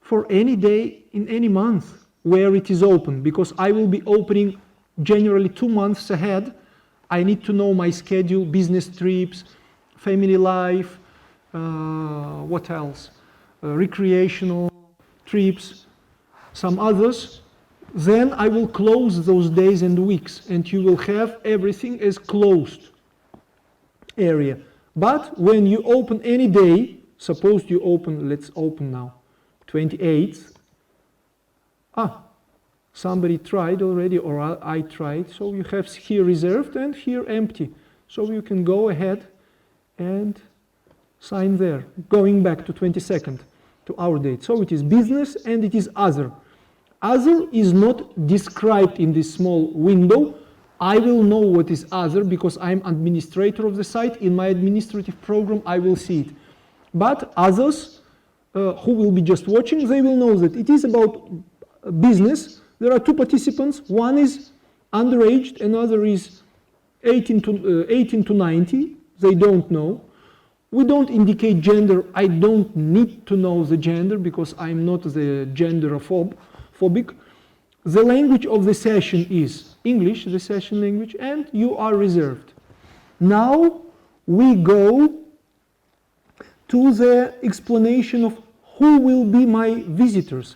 for any day in any month where it is open, because I will be opening generally 2 months ahead. I need to know my schedule, business trips, family life, what else? Recreational trips, some others. Then I will close those days and weeks, and you will have everything as closed area. But when you open any day, suppose you open, let's open now, 28th. Somebody tried already, or I tried, so you have here reserved and here empty. So you can go ahead and sign there, going back to 22nd, to our date. So it is business and it is other. Other is not described in this small window. I will know what is other because I'm administrator of the site. In my administrative program, I will see it. But others who will be just watching, they will know that it is about business. There are 2 participants. One is underage, another is 18 to 90. They don't know. We don't indicate gender. I don't need to know the gender because I'm not the genderophobic. The language of the session is English, the session language, and you are reserved. Now we go to the explanation of who will be my visitors.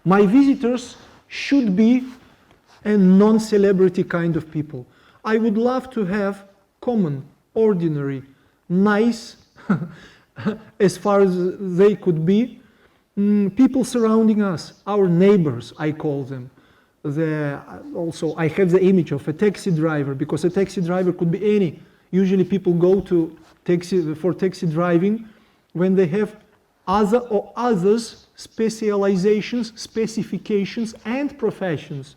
My visitors should be a non-celebrity kind of people. I would love to have common, ordinary, nice, as far as they could be, people surrounding us, our neighbors, I call them. Also, I have the image of a taxi driver, because a taxi driver could be any. Usually people go to for taxi driving when they have other or others specializations, specifications, and professions.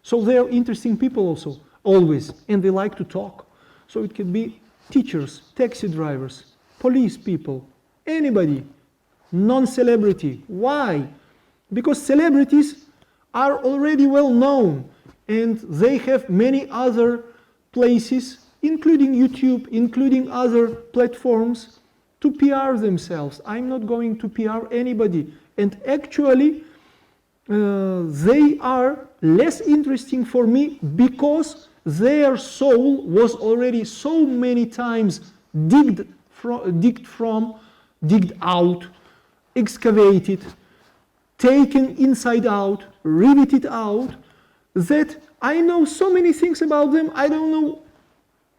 So they are interesting people also, always, and they like to talk. So it could be teachers, taxi drivers, police people, anybody, non-celebrity. Why? Because celebrities are already well known and they have many other places, including YouTube, including other platforms, to PR themselves. I'm not going to PR anybody. And actually, they are less interesting for me because their soul was already so many times digged out, excavated, taken inside out, riveted out, that I know so many things about them, I don't know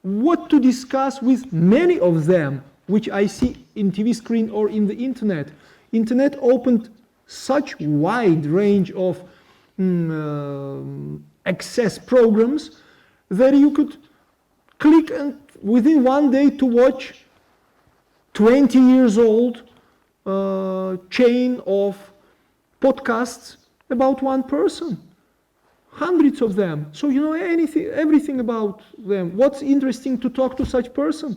what to discuss with many of them, which I see in TV screen or in the internet. Internet opened such wide range of access programs that you could click and within one day to watch 20 years old chain of podcasts about one person. Hundreds of them. So you know everything about them. What's interesting to talk to such person?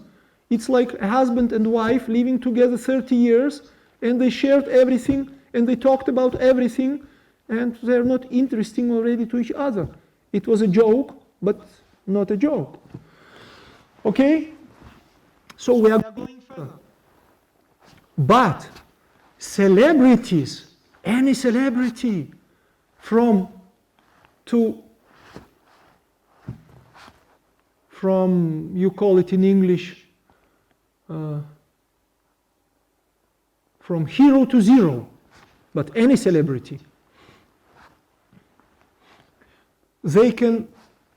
It's like a husband and wife living together 30 years and they shared everything and they talked about everything and they're not interesting already to each other. It was a joke, but not a joke. Okay? So we are going further. But celebrities, any celebrity, from you call it in English, from hero to zero, but any celebrity. they can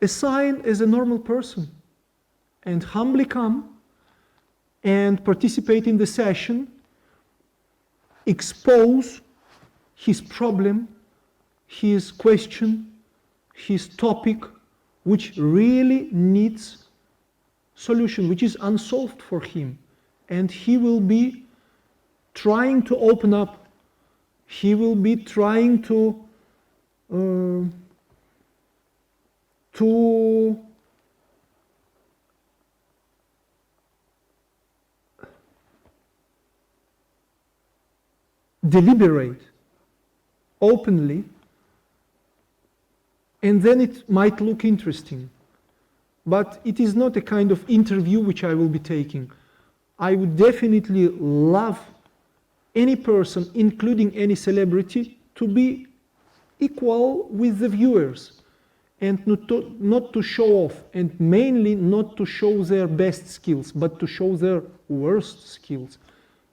assign as a normal person and humbly come and participate in the session, expose his problem, his question, his topic, which really needs solution, which is unsolved for him. And he will be trying to open up. He will be trying to deliberate openly, and then it might look interesting. But it is not a kind of interview which I will be taking. I would definitely love any person, including any celebrity, to be equal with the viewers and not to show off, and mainly not to show their best skills, but to show their worst skills,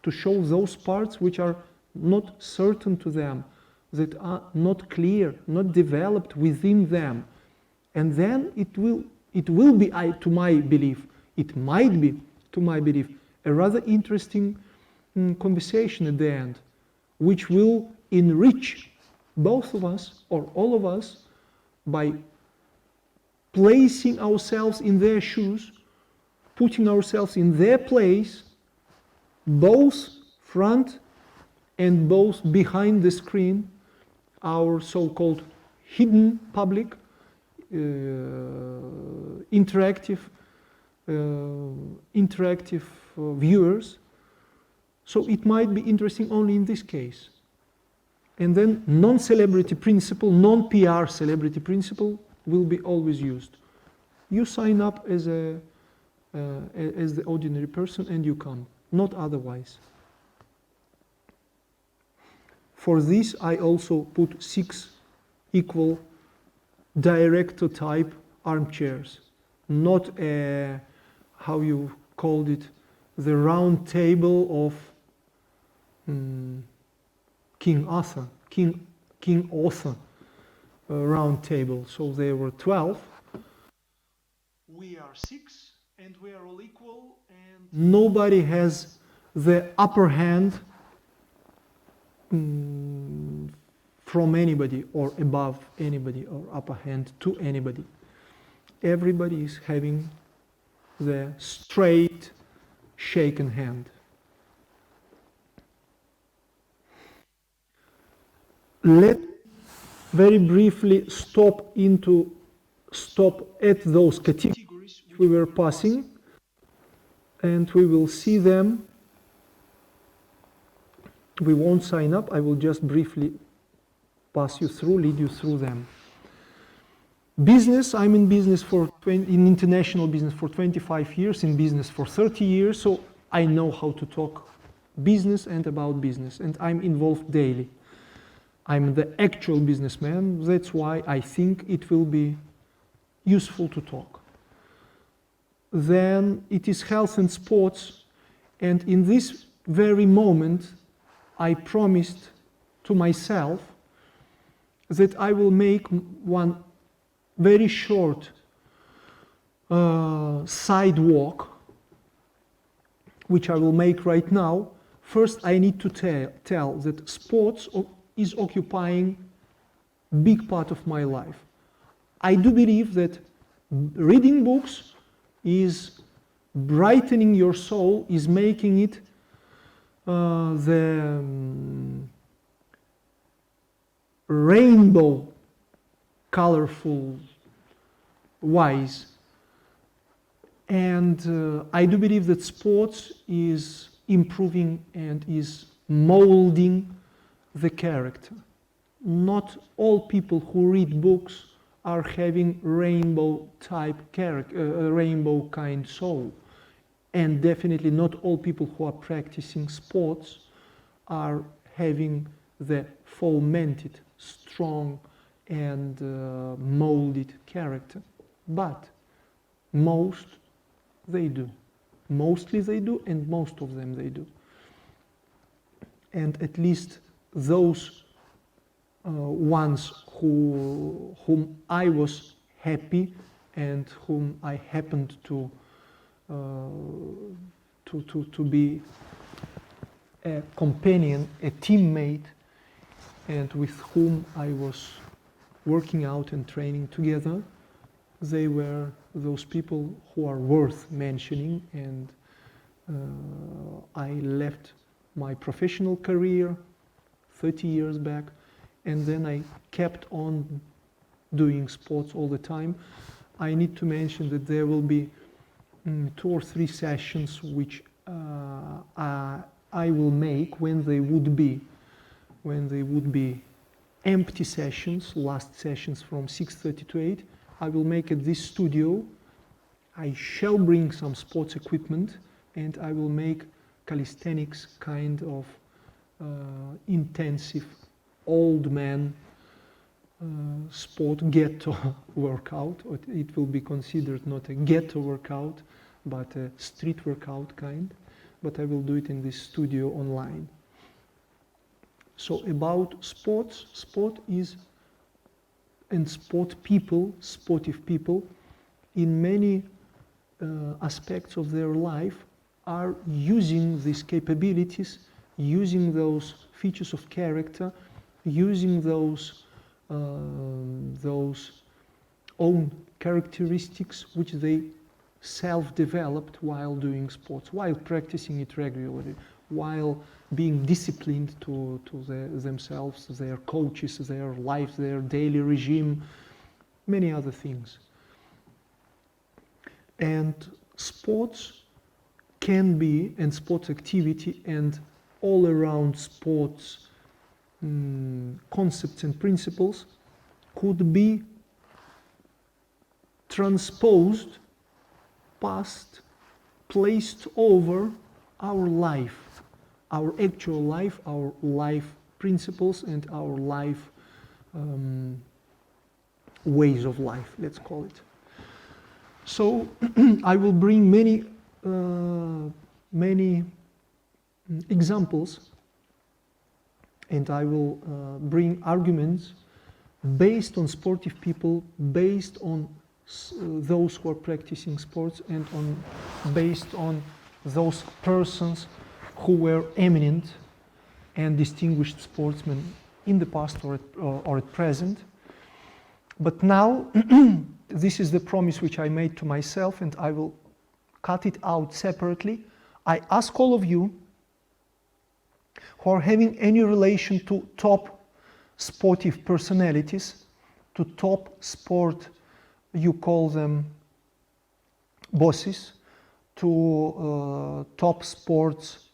to show those parts which are not certain to them, that are not clear, not developed within them. And then it will be, to my belief, it might be, to my belief, a rather interesting conversation at the end, which will enrich both of us, or all of us, by placing ourselves in their shoes, putting ourselves in their place, both front and both behind the screen, our so-called hidden public, interactive viewers. So it might be interesting only in this case. And then non-celebrity principle, non-PR celebrity principle will be always used. You sign up as the ordinary person and you come, not otherwise. For this, I also put 6 equal director type armchairs, not a, how you called it, the round table of King Arthur round table. So there were 12. We are 6 and we are all equal, and nobody has the upper hand from anybody, or above anybody, or upper hand to anybody. Everybody is having the straight shaken hand. Let very briefly stop at those categories we were passing, and we will see them. We won't sign up, I will just briefly pass you through, lead you through them. Business, I'm in business in international business for 25 years, in business for 30 years, so I know how to talk business and about business, and I'm involved daily. I'm the actual businessman, that's why I think it will be useful to talk. Then it is health and sports, and in this very moment, I promised to myself that I will make one very short sidewalk, which I will make right now. First, I need to tell that sports is occupying a big part of my life. I do believe that reading books is brightening your soul, is making it the rainbow, colorful wise. And I do believe that sports is improving and is molding the character. Not all people who read books are having rainbow type character, rainbow kind soul. And definitely not all people who are practicing sports are having the fomented, strong and molded character. But most they do. Mostly they do, and most of them they do. And at least those ones whom I was happy and whom I happened to be a companion, a teammate, and with whom I was working out and training together. They were those people who are worth mentioning, and I left my professional career 30 years back, and then I kept on doing sports all the time. I need to mention that there will be 2 or 3 sessions which I will make when they would be empty sessions, last sessions from 6:30 to 8. I will make at this studio. I shall bring some sports equipment, and I will make calisthenics kind of intensive old man sport ghetto workout. It will be considered not a ghetto workout, but a street workout kind. But I will do it in this studio online. So about sports, sport is, and sport people, sportive people, in many aspects of their life are using these capabilities, using those features of character, using those own characteristics which they self-developed while doing sports, while practicing it regularly, while being disciplined to themselves, their coaches, their life, their daily regime, many other things. And sports can be, and sports activity and all around sports concepts and principles could be transposed, passed, placed over our life, our actual life, our life principles, and our life ways of life, let's call it. So I will bring many examples, and I will bring arguments based on sportive people, based on those who are practicing sports, and based on those persons who were eminent and distinguished sportsmen in the past or at present. But now, this is the promise which I made to myself, and I will cut it out separately. I ask all of you who are having any relation to top sportive personalities, to top sport, you call them bosses, to top sports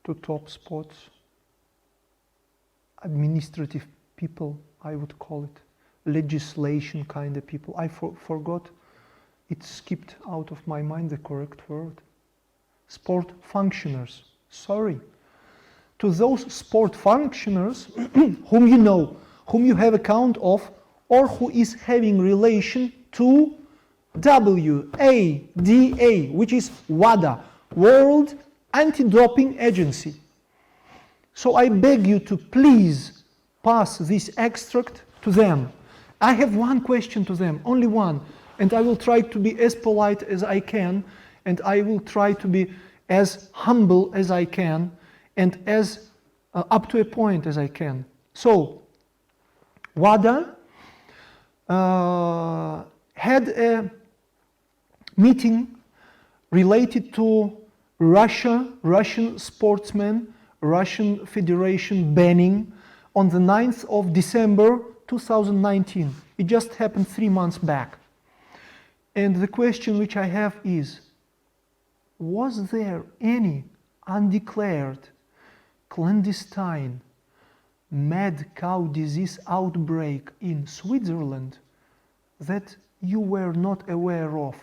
to top sports administrative people, I would call it, legislation kind of people. I forgot, it skipped out of my mind the correct word. Sport functioners, sorry. To those sport functioners whom you know, whom you have account of, or who is having relation to WADA, which is WADA, World Anti-Doping Agency. So I beg you to please pass this extract to them. I have one question to them, only one, and I will try to be as polite as I can, and I will try to be as humble as I can, and as up to a point as I can. So, WADA had a meeting related to Russian sportsmen, Russian Federation banning on the 9th of December 2019. It just happened 3 months back. And the question which I have is, was there any undeclared, clandestine, mad cow disease outbreak in Switzerland that you were not aware of,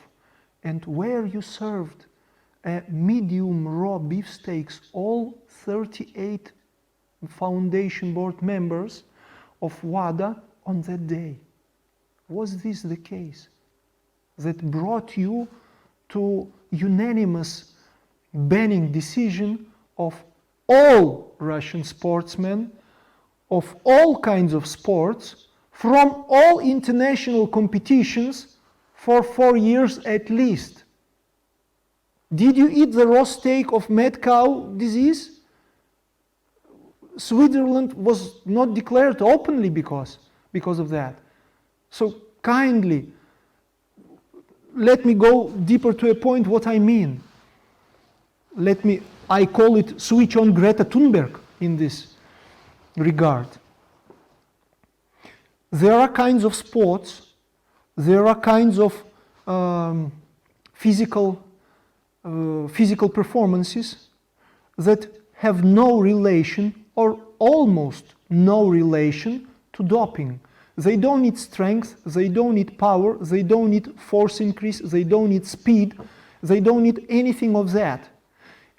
and where you served a medium raw beefsteaks, all 38 foundation board members of WADA on that day? Was this the case? that brought you to unanimous banning decision of all Russian sportsmen of all kinds of sports from all international competitions for 4 years at least? Did you eat the raw steak of mad cow disease? Switzerland was not declared openly because of that. So kindly, let me go deeper to a point what I mean. I call it switch on Greta Thunberg in this regard. There are kinds of sports, there are kinds of physical performances that have no relation or almost no relation to doping. They don't need strength, they don't need power, they don't need force increase, they don't need speed, they don't need anything of that.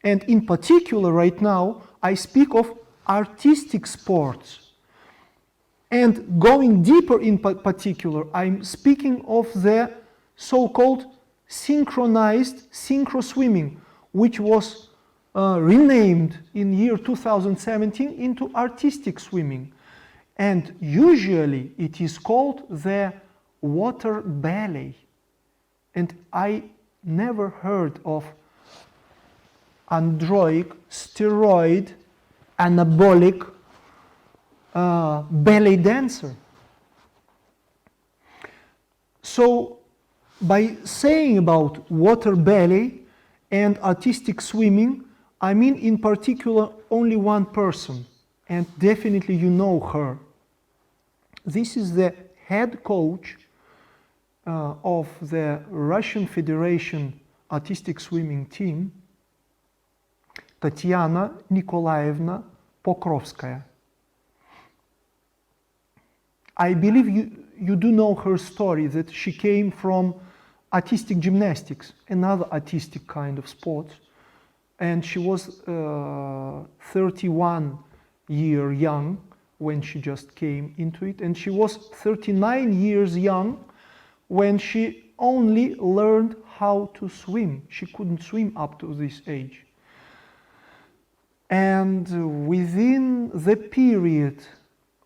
And in particular right now, I speak of artistic sports. And going deeper in particular, I'm speaking of the so-called synchronized synchro swimming, which was renamed in year 2017 into artistic swimming. And usually it is called the water ballet. And I never heard of androic, steroid, anabolic ballet dancer. So by saying about water ballet and artistic swimming, I mean in particular only one person, and definitely you know her. This is the head coach of the Russian Federation artistic swimming team, Tatiana Nikolaevna Pokrovskaya. I believe you do know her story, that she came from artistic gymnastics, another artistic kind of sport, and she was 31 years young when she just came into it, and she was 39 years young when she only learned how to swim. She couldn't swim up to this age. And within the period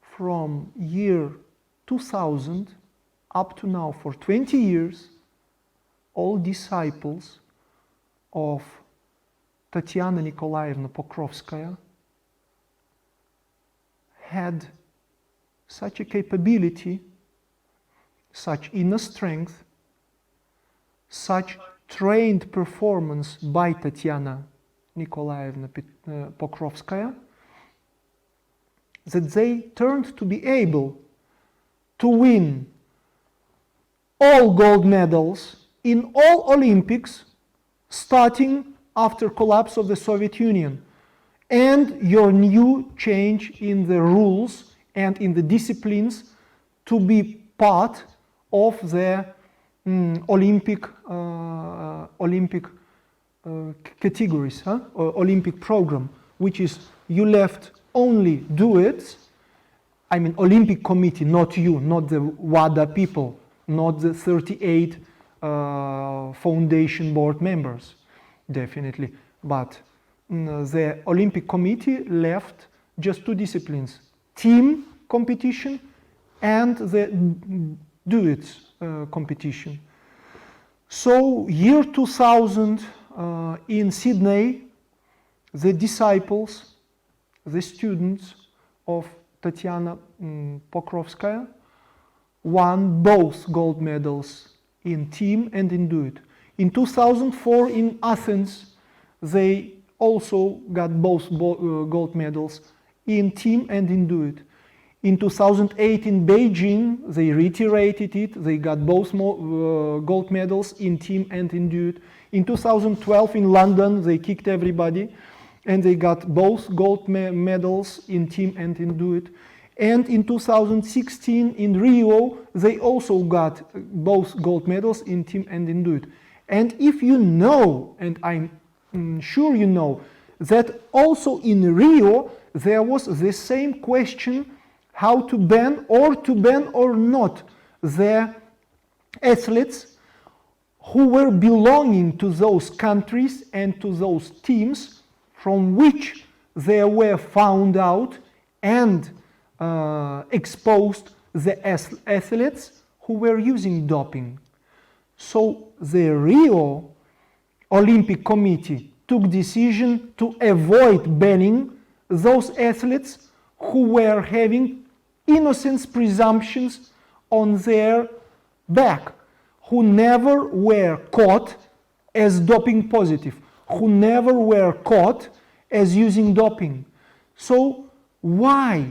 from year 2000 up to now, for 20 years, all disciples of Tatiana Nikolaevna Pokrovskaya had such a capability, such inner strength, such trained performance by Tatiana Nikolaevna Pokrovskaya, that they turned to be able to win all gold medals in all Olympics starting after collapse of the Soviet Union, and your new change in the rules and in the disciplines to be part of the Olympic categories, Olympic program, which is you left only duets. I mean Olympic committee, not you, not the WADA people, not the 38 foundation board members, definitely, but the Olympic committee left just two disciplines, team competition and the duets competition. So year 2000 in Sydney, the disciples, the students of Tatiana Pokrovskaya won both gold medals in team and in duet. In 2004 in Athens, they also got both gold medals in team and in duet. In 2008 in Beijing, they reiterated it. They got both gold medals in team and in duet. In 2012 in London, they kicked everybody, and they got both gold medals in team and in duet. And in 2016 in Rio, they also got both gold medals in team and in duet. And if you know, and I'm sure you know, that also in Rio there was the same question, how to ban or not the athletes who were belonging to those countries and to those teams from which they were found out and exposed the athletes who were using doping. So the Rio Olympic Committee took decision to avoid banning those athletes who were having innocence presumptions on their back, who never were caught as doping positive, who never were caught as using doping. So why,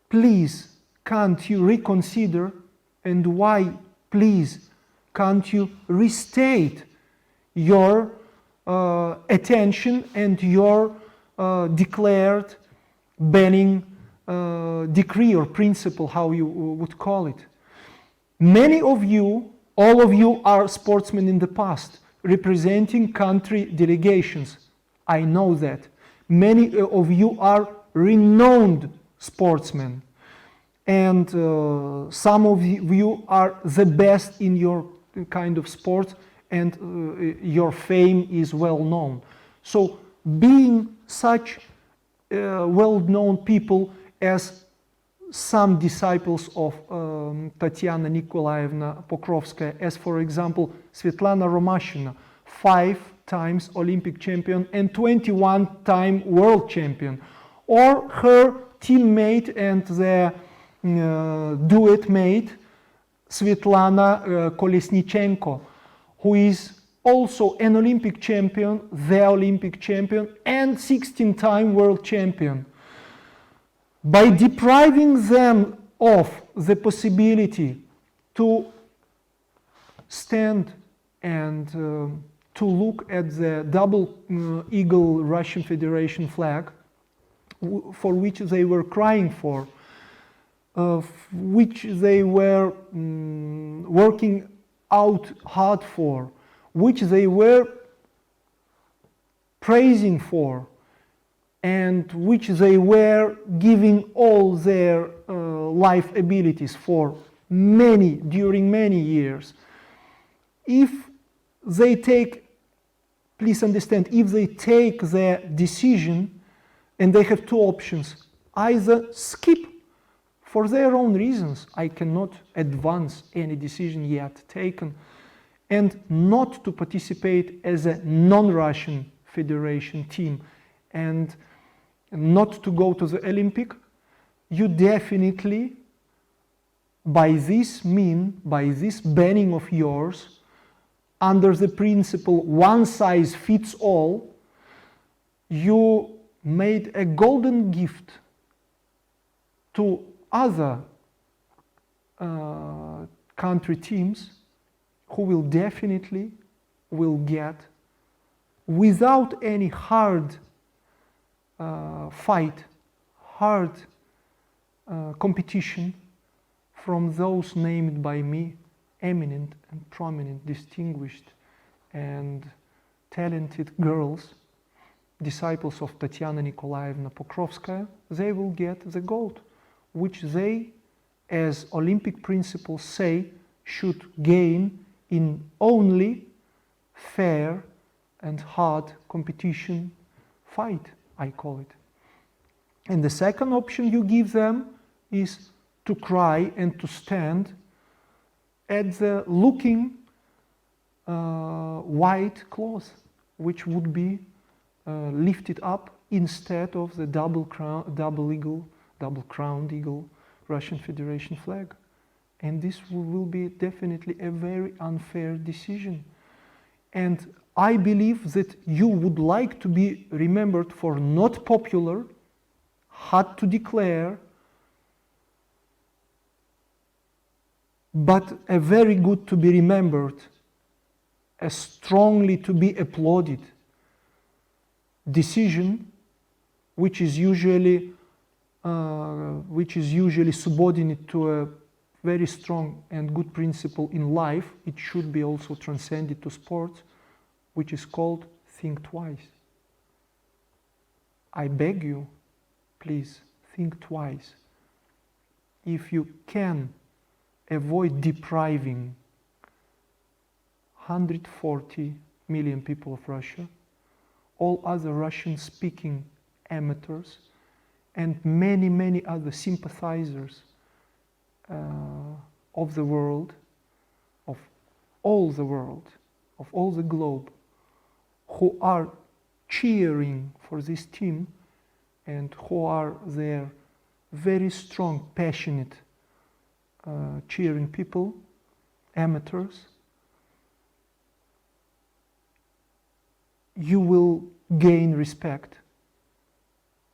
please, can't you reconsider, and why, please, can't you restate your attention and your declared banning decree or principle, how you would call it? Many of you, all of you, are sportsmen in the past, representing country delegations. I know that. Many of you are renowned sportsmen, and some of you are the best in your kind of sport, and your fame is well known. So being such well-known people as some disciples of Tatiana Nikolaevna Pokrovskaya, as for example Svetlana Romashina, 5 times Olympic champion and 21-time world champion, or her teammate and their duet mate Svetlana Kolesnichenko, who is also an Olympic champion, the Olympic champion, and 16-time world champion. By depriving them of the possibility to stand and to look at the double eagle Russian Federation flag, for which they were crying for, which they were working out hard for, which they were praising for, and which they were giving all their life abilities for during many years. If they take, please understand, if they take their decision, and they have 2 options, either skip for their own reasons, I cannot advance any decision yet taken, and not to participate as a non-Russian Federation team, and not to go to the Olympic, you definitely, by this banning of yours, under the principle one size fits all, you made a golden gift to other country teams who will definitely get, without any hard fight, hard competition from those named by me, eminent and prominent, distinguished and talented girls, disciples of Tatiana Nikolaevna Pokrovskaya, they will get the gold, which they, as Olympic principles say, should gain in only fair and hard competition fight, I call it. And the second option you give them is to cry and to stand at the looking white cloth, which would be lifted up instead of the double crowned eagle Russian Federation flag. And this will be definitely a very unfair decision. And I believe that you would like to be remembered for not popular, hard to declare, but a very good to be remembered, a strongly to be applauded decision, which is usually subordinate to a very strong and good principle in life. It should be also transcended to sports, which is called think twice. I beg you, please think twice. If you can avoid depriving 140 million people of Russia, all other Russian-speaking amateurs, and many, many other sympathizers of the world, of all the world, of all the globe, who are cheering for this team and who are their very strong, passionate, cheering people, amateurs. You will gain respect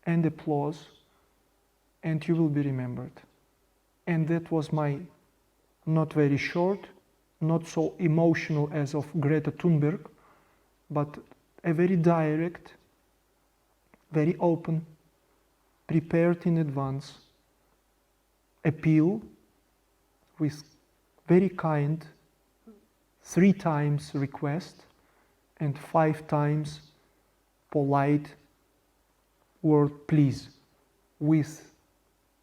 and applause, and you will be remembered. And that was my not very short, not so emotional as of Greta Thunberg, but a very direct, very open, prepared in advance appeal with very kind 3 times request and 5 times polite word please, with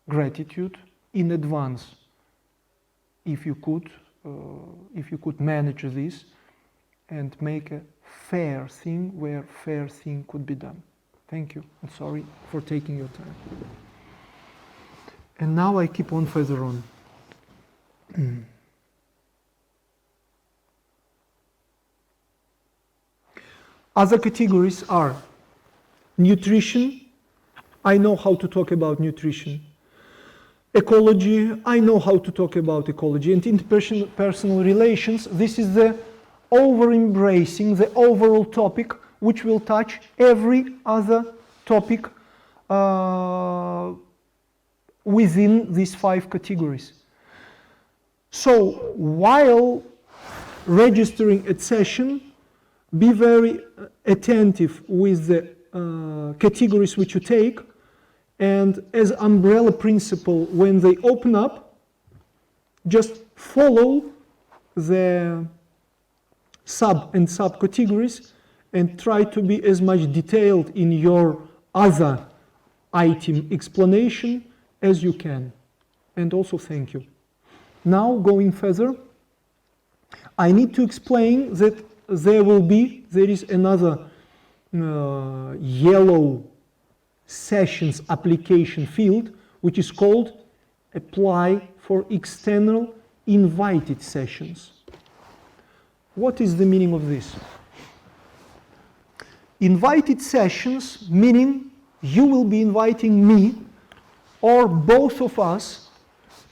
gratitude in advance. If you could manage this and make a fair thing where fair thing could be done. Thank you, and sorry for taking your time. And now I keep on further on. Other categories are nutrition. I know how to talk about nutrition. Ecology, I know how to talk about ecology. And interpersonal relations, this is the over-embracing, the overall topic which will touch every other topic within these 5 categories. So while registering a session, be very attentive with the categories which you take, and as umbrella principle, when they open up, just follow the sub and subcategories and try to be as much detailed in your other item explanation as you can. And also thank you. Now going further, I need to explain that there is another yellow sessions application field which is called apply for external invited sessions. What is the meaning of this? Invited sessions meaning you will be inviting me or both of us,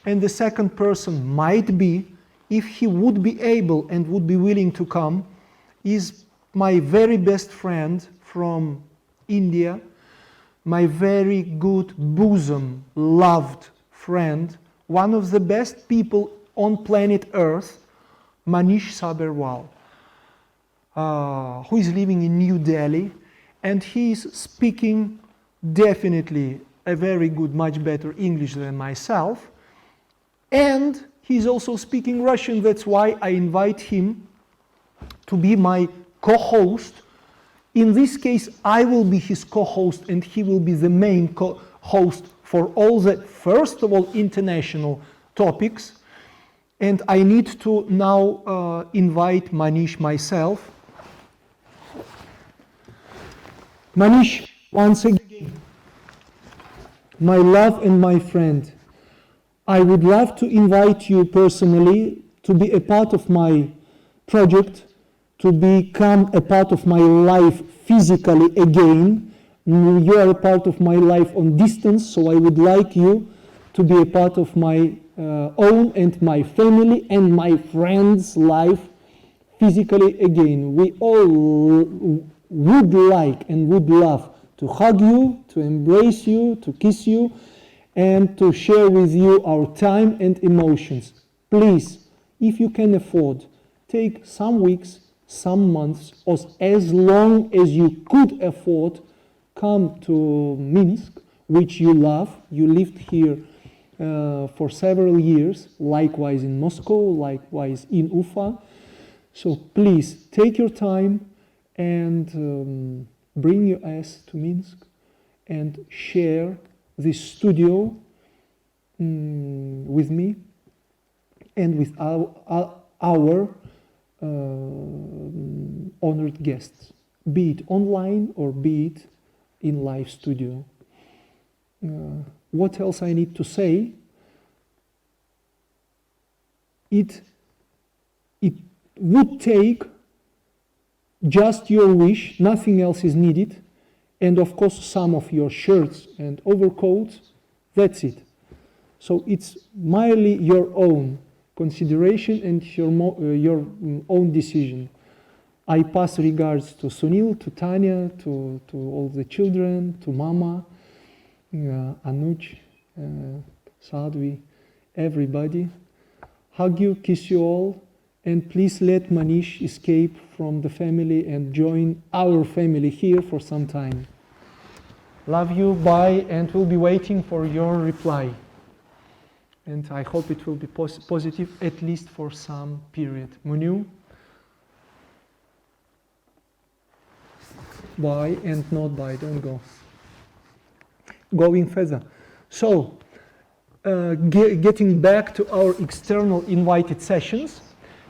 and the second person might be, if he would be able and would be willing to come, is my very best friend from India, my very good bosom, loved friend, one of the best people on planet Earth, Manish Saberwal, who is living in New Delhi, and he is speaking definitely a very good, much better English than myself, and he's also speaking Russian. That's why I invite him to be my co-host. In this case, I will be his co-host and he will be the main co-host for all the, first of all, international topics. And I need to now invite Manish myself. Manish, once again, my love and my friend, I would love to invite you personally to be a part of my project, to become a part of my life physically again. You are a part of my life on distance, so I would like you to be a part of my own and my family and my friends' life physically again. We all would like and would love to hug you, to embrace you, to kiss you, and to share with you our time and emotions. Please, if you can afford, take some weeks, some months, or as long as you could afford, come to Minsk, which you love. You lived here for several years, likewise in Moscow, likewise in Ufa. So please, take your time and bring your ass to Minsk and share this studio with me and with our honored guests, be it online or be it in live studio. What else I need to say? It would take just your wish, nothing else is needed, and of course some of your shirts and overcoats, that's it. So it's merely your own consideration and your own decision. I pass regards to Sunil, to Tanya, to all the children, to Mama, Anuj, Sadhvi, everybody. Hug you, kiss you all, and please let Manish escape from the family and join our family here for some time. Love you, bye, and we'll be waiting for your reply. And I hope it will be positive, at least for some period. Munu? Bye and not bye, don't go. Going further. So, getting back to our external invited sessions,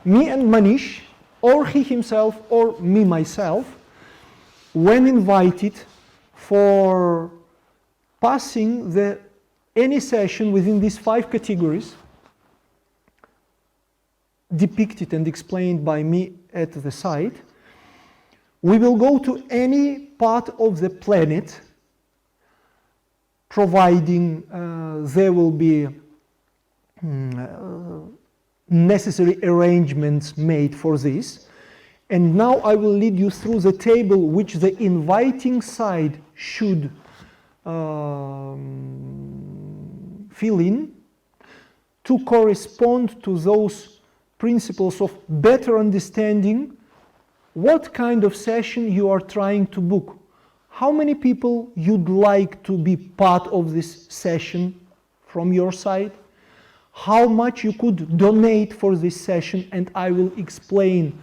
me and Manish, or he himself, or me myself, when invited for passing any session within these 5 categories, depicted and explained by me at the site, we will go to any part of the planet, providing there will be necessary arrangements made for this. And now I will lead you through the table which the inviting side should fill in to correspond to those principles of better understanding what kind of session you are trying to book. How many people you'd like to be part of this session from your side? How much you could donate for this session, and I will explain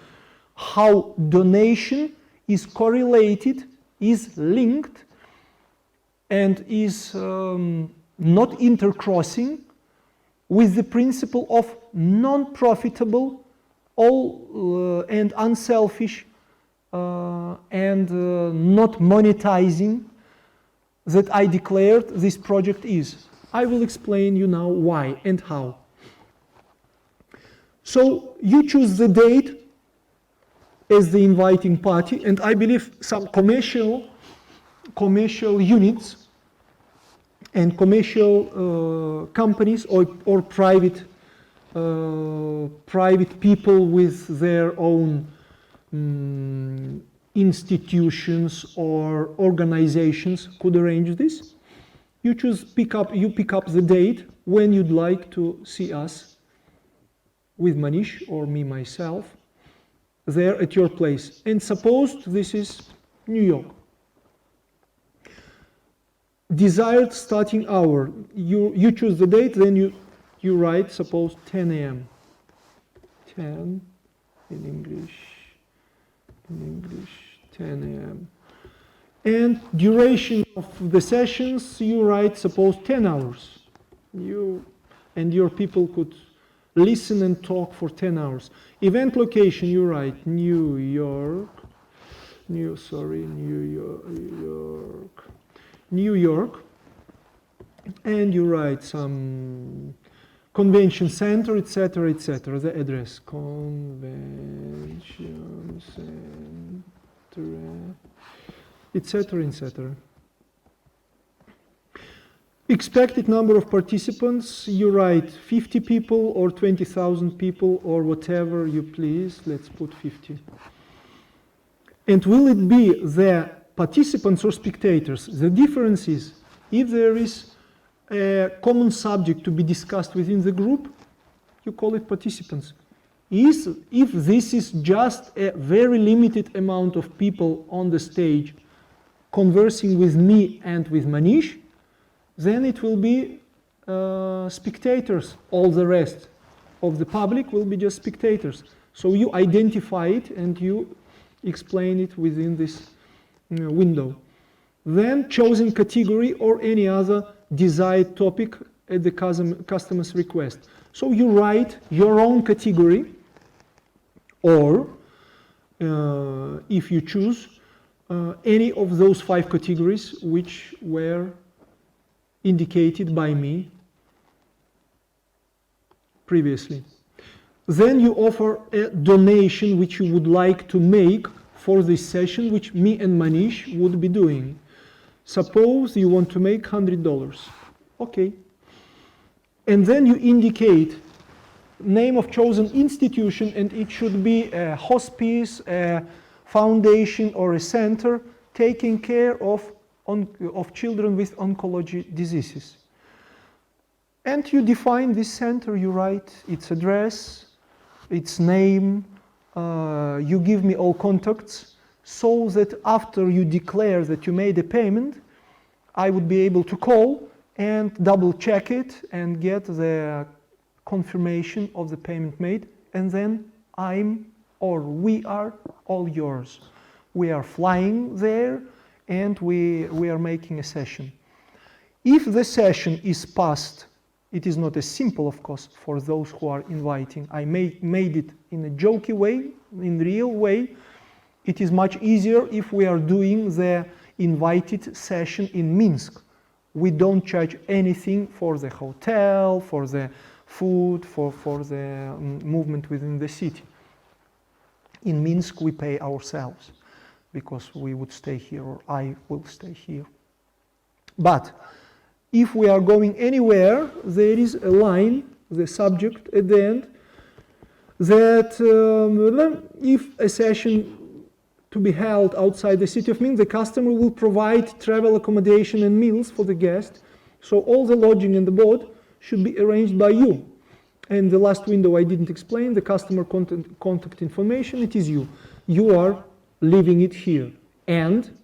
how donation is correlated, is linked, and is not intercrossing with the principle of non-profitable and unselfish and not monetizing that I declared this project is. I will explain you now why and how. So you choose the date as the inviting party, and I believe some commercial units and commercial companies or private people with their own institutions or organizations could arrange this. You pick up the date when you'd like to see us with Manish or me myself there at your place. And suppose this is New York. Desired starting hour. You choose the date, then you write, suppose 10 a.m. 10 in English, 10 a.m. And duration of the sessions, you write, suppose 10 hours. You and your people could listen and talk for 10 hours. Event location, you write New York, and you write some convention center, etc., etc. The address, convention center, etc., etc. Expected number of participants, you write 50 people or 20,000 people or whatever you please. Let's put 50. And will it be the participants or spectators? The difference is, if there is a common subject to be discussed within the group, you call it participants. If this is just a very limited amount of people on the stage conversing with me and with Manish, then it will be spectators. All the rest of the public will be just spectators. So you identify it and you explain it within this window. Then chosen category or any other desired topic at the customer's request. So you write your own category Or if you choose any of those 5 categories which were indicated by me previously. Then you offer a donation which you would like to make for this session, which me and Manish would be doing. Suppose you want to make $100. Okay. And then you indicate name of chosen institution, and it should be a hospice, a foundation, or a center taking care of children with oncology diseases. And you define this center, you write its address, its name, you give me all contacts, so that after you declare that you made a payment, I would be able to call and double check it and get the confirmation of the payment made, and then we are all yours. We are flying there and we are making a session. If the session is passed, it is not as simple, of course, for those who are inviting. I made it in a jokey way, in the real way. It is much easier if we are doing the invited session in Minsk. We don't charge anything for the hotel, for the food, for the movement within the city. In Minsk, we pay ourselves because we would stay here, or I will stay here. But if we are going anywhere, there is a line, the subject at the end, that if a session to be held outside the city of Minsk, the customer will provide travel accommodation and meals for the guest. So all the lodging and the board should be arranged by you. And the last window I didn't explain, the customer contact information, it is you. You are leaving it here. And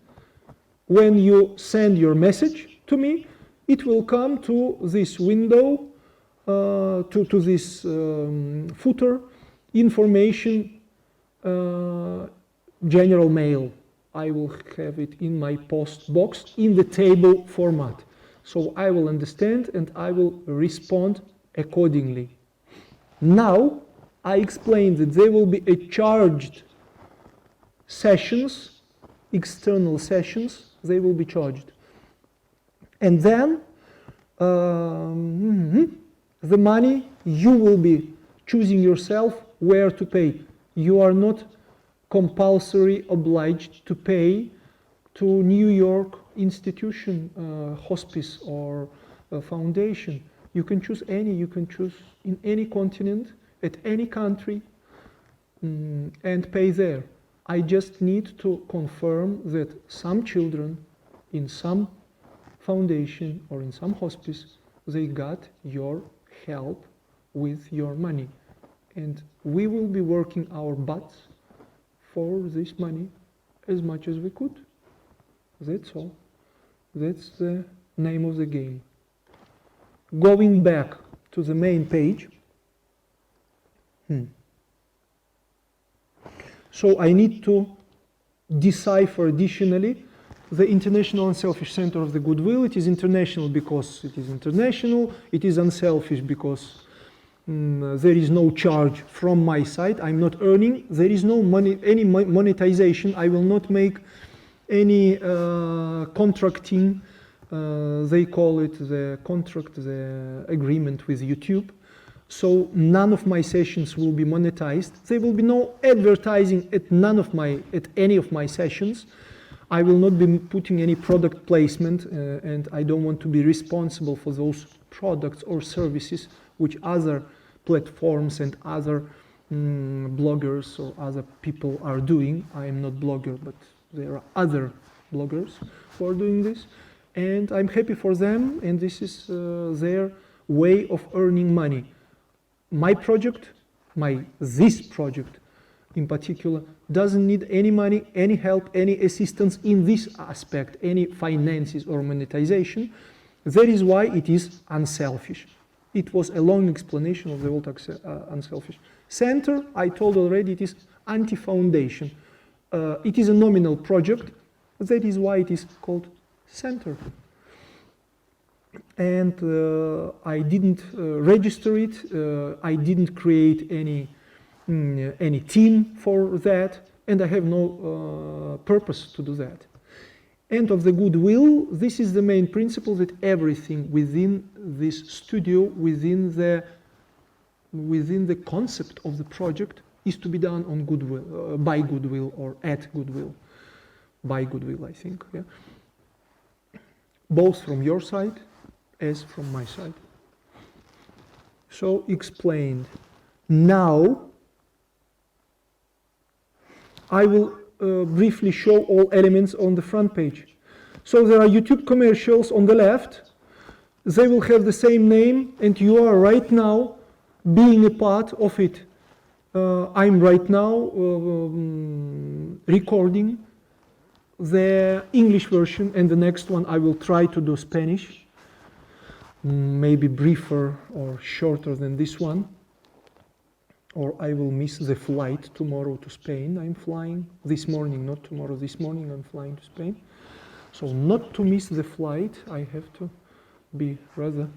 when you send your message to me, it will come to this window, to this footer, information, general mail. I will have it in my post box in the table format. So I will understand and I will respond accordingly. Now I explained that there will be a charged sessions, external sessions, they will be charged. And then the money you will be choosing yourself where to pay. You are not compulsory obliged to pay to New York institution, hospice or foundation. You can choose any, you can choose in any continent, at any country, and pay there. I just need to confirm that some children in some foundation or in some hospice, they got your help with your money. And we will be working our butts for this money as much as we could. That's all. That's the name of the game. Going back to the main page. So I need to decipher additionally the International Unselfish Center of the Goodwill. It is international because it is international. It is unselfish because there is no charge from my side. I'm not earning. There is no money, any monetization. I will not make any contracting. They call it the contract, the agreement with YouTube. So none of my sessions will be monetized. There will be no advertising at any of my sessions. I will not be putting any product placement, and I don't want to be responsible for those products or services which other platforms and other bloggers or other people are doing. I am not blogger, but there are other bloggers who are doing this, and I'm happy for them, and this is their way of earning money. My project, this project in particular, doesn't need any money, any help, any assistance in this aspect, any finances or monetization. That is why it is unselfish. It was a long explanation of the World Unselfish Center. I told already it is anti-foundation. It is a nominal project. That is why it is called center. And I didn't register it. I didn't create any any team for that, and I have no purpose to do that. And of the goodwill, this is the main principle, that everything within this studio, within the concept of the project, is to be done on goodwill, by goodwill, or at goodwill. By goodwill, I think, yeah. Both from your side as from my side. So explained. Now I will briefly show all elements on the front page. So there are YouTube commercials on the left. They will have the same name, and you are right now being a part of it. I'm right now recording the English version, and the next one I will try to do Spanish, maybe briefer or shorter than this one, or I will miss the flight tomorrow to Spain. I'm flying this morning, not tomorrow, this morning I'm flying to Spain. So not to miss the flight, I have to be rather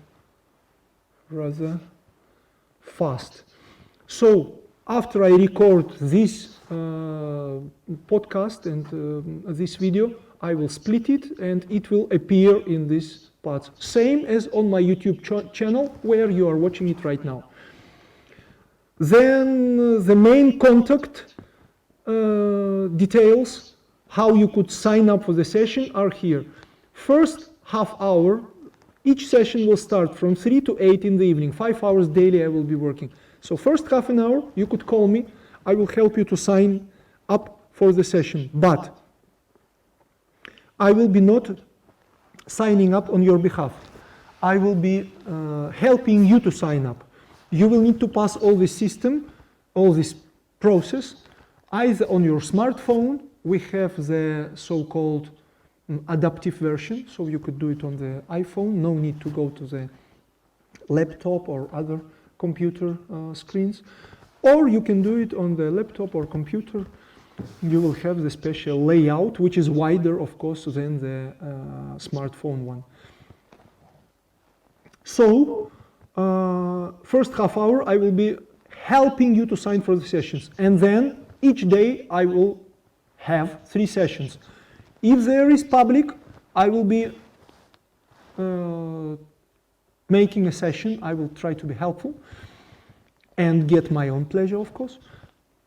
fast. So after I record this podcast and this video, I will split it and it will appear in this part. Same as on my YouTube channel where you are watching it right now. Then the main contact details, how you could sign up for the session, are here. First half hour, each session will start from 3 to 8 in the evening. 5 hours daily I will be working. So first half an hour, you could call me. I will help you to sign up for the session. But I will be not signing up on your behalf. I will be helping you to sign up. You will need to pass all this system, all this process, either on your smartphone. We have the so-called adaptive version, so you could do it on the iPhone. No need to go to the laptop or other computer screens. Or you can do it on the laptop or computer. You will have the special layout, which is wider, of course, than the smartphone one. So, first half hour, I will be helping you to sign for the sessions. And then each day I will have 3 sessions. If there is public, I will be making a session. I will try to be helpful and get my own pleasure, of course.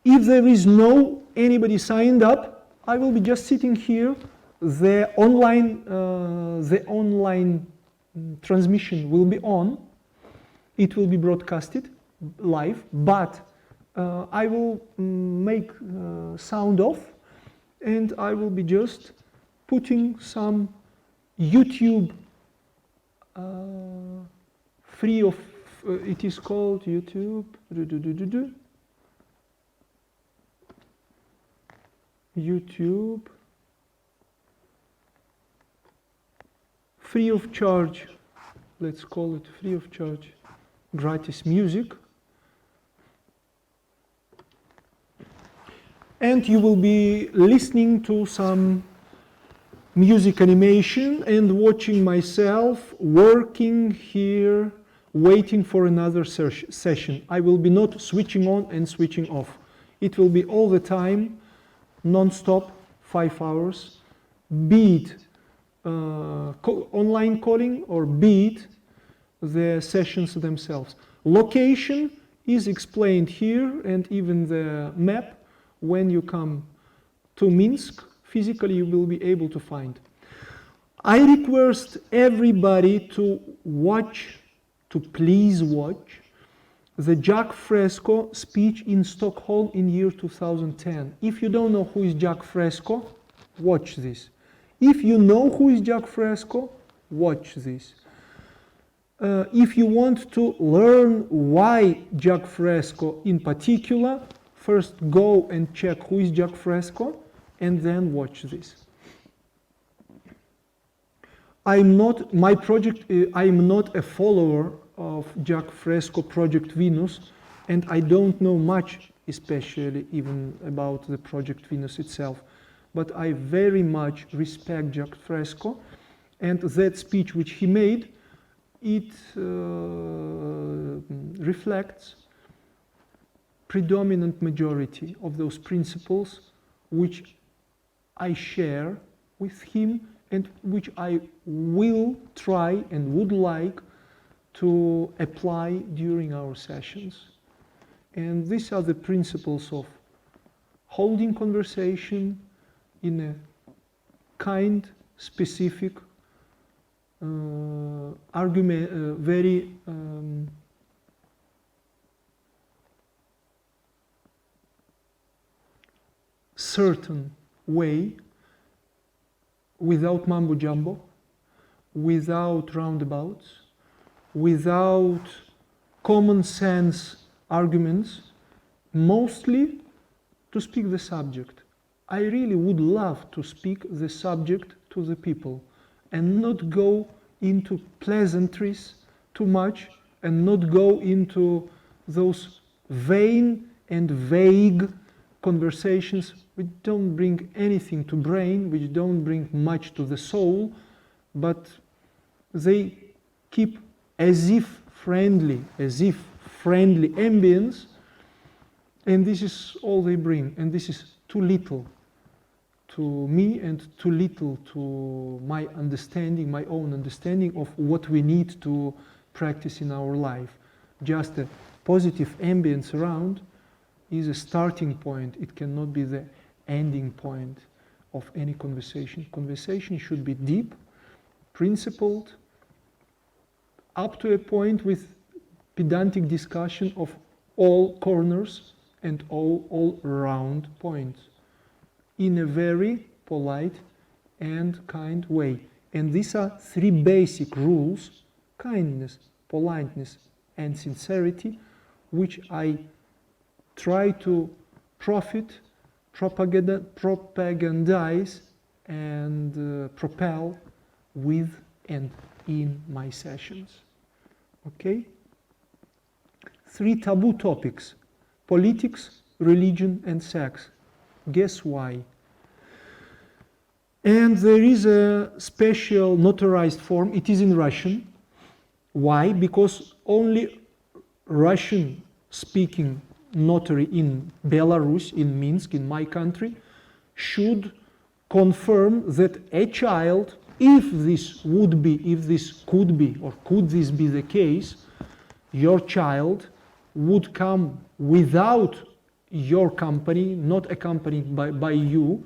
If there is no anybody signed up, I will be just sitting here. The online transmission will be on. It will be broadcasted live, but I will make sound off, and I will be just putting some YouTube free of, it is called YouTube, YouTube free of charge, let's call it free of charge, gratis music. And you will be listening to some music animation and watching myself working here, waiting for another session. I will be not switching on and switching off. It will be all the time, non-stop, 5 hours, be it online calling or be it the sessions themselves. Location is explained here, and even the map. When you come to Minsk, physically you will be able to find. I request everybody to watch, to please watch, the Jack Fresco speech in Stockholm in year 2010. If you don't know who is Jack Fresco, watch this. If you know who is Jack Fresco, watch this. If you want to learn why Jack Fresco in particular, first go and check who is Jack Fresco, and then watch this. I'm not a follower of Jack Fresco Project Venus, and I don't know much, especially even about the Project Venus itself. But I very much respect Jack Fresco, and that speech which he made, it reflects predominant majority of those principles which I share with him and which I will try and would like to apply during our sessions. And these are the principles of holding conversation in a kind, specific, very certain way, without mumbo jumbo, without roundabouts, without common sense arguments, mostly to speak the subject. I really would love to speak the subject to the people and not go into pleasantries too much and not go into those vain and vague conversations which don't bring anything to brain, which don't bring much to the soul, but they keep as if friendly ambience, and this is all they bring, and this is too little to me and too little to my understanding, my own understanding of what we need to practice in our life. Just a positive ambience around is a starting point. It cannot be the ending point of any conversation. Conversation should be deep, principled, up to a point with pedantic discussion of all corners and all round points in a very polite and kind way. And these are three basic rules: kindness, politeness, and sincerity, which I try to propagandize and propel with and in my sessions. Okay? 3 taboo topics: politics, religion, and sex. Guess why? And there is a special notarized form. It is in Russian. Why? Because only Russian-speaking notary in Belarus, in Minsk, in my country, should confirm that a child, if this could be, or could this be the case, your child would come without your company, not accompanied by you,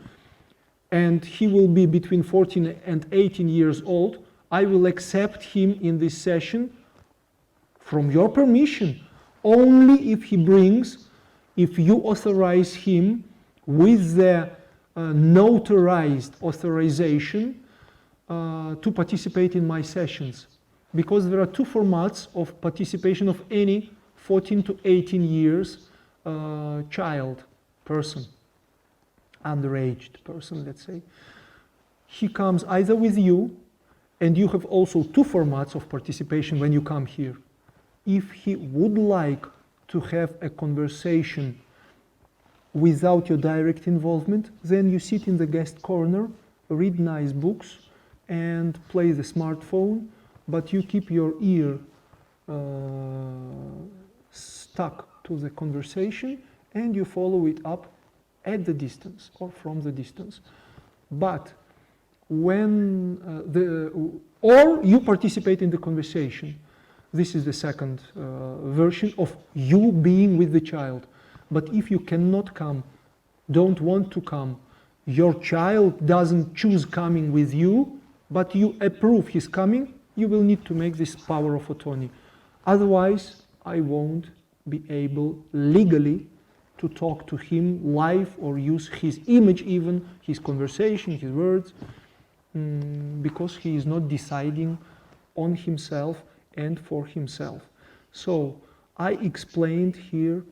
and he will be between 14 and 18 years old. I will accept him in this session from your permission, only if he brings, if you authorize him with the notarized authorization to participate in my sessions. Because there are 2 formats of participation of any 14 to 18 years child, person, underaged person, let's say. He comes either with you, and you have also 2 formats of participation when you come here. If he would like to have a conversation without your direct involvement, then you sit in the guest corner, read nice books, and play the smartphone, but you keep your ear stuck to the conversation, and you follow it up at the distance or from the distance. But when or you participate in the conversation. This is the second version of you being with the child. But if you cannot come, don't want to come, your child doesn't choose coming with you, but you approve his coming, you will need to make this power of attorney. Otherwise, I won't be able legally to talk to him live or use his image even, his conversation, his words, because he is not deciding on himself and for himself. So I explained here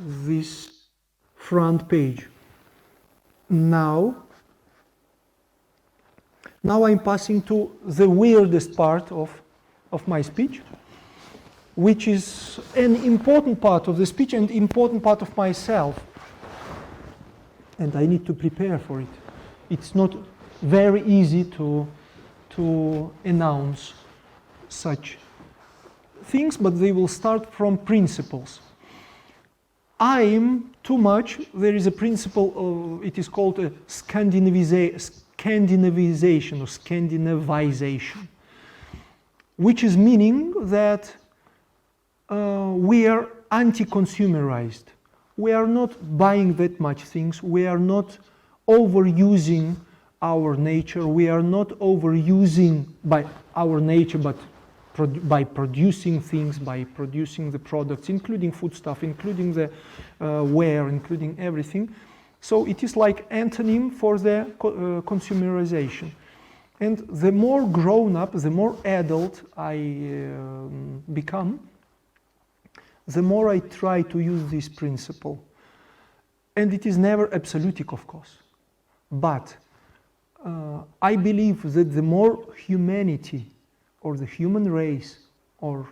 this front page. Now I'm passing to the weirdest part of my speech, which is an important part of the speech and important part of myself. And I need to prepare for it. It's not very easy to announce such things, but they will start from principles. I'm too much, there is a principle of, it is called a Scandinavization or Scandinavization, which is meaning that we are anti-consumerized. We are not buying that much things, we are not overusing our nature, we are not overusing by our nature, but by producing things, by producing the products, including foodstuff, including the wear, including everything. So it is like antonym for the consumerization. And the more grown up, the more adult I become, the more I try to use this principle. And it is never absolutic, of course. But I believe that the more humanity or the human race or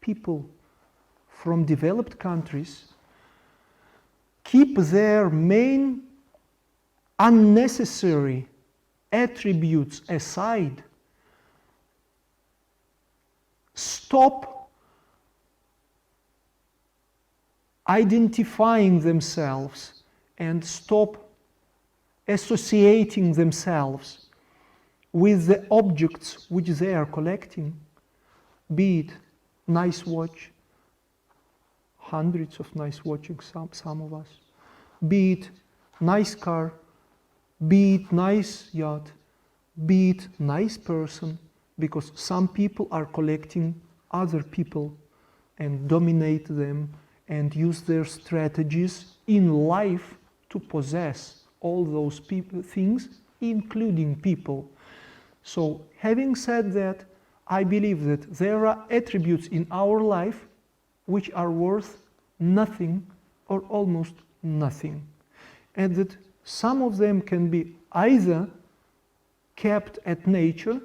people from developed countries keep their main unnecessary attributes aside, stop identifying themselves and stop associating themselves with the objects which they are collecting, be it nice watch, hundreds of nice watches, some of us, be it nice car, be it nice yacht, be it nice person, because some people are collecting other people and dominate them and use their strategies in life to possess all those things, including people. So having said that, I believe that there are attributes in our life which are worth nothing or almost nothing, and that some of them can be either kept at nature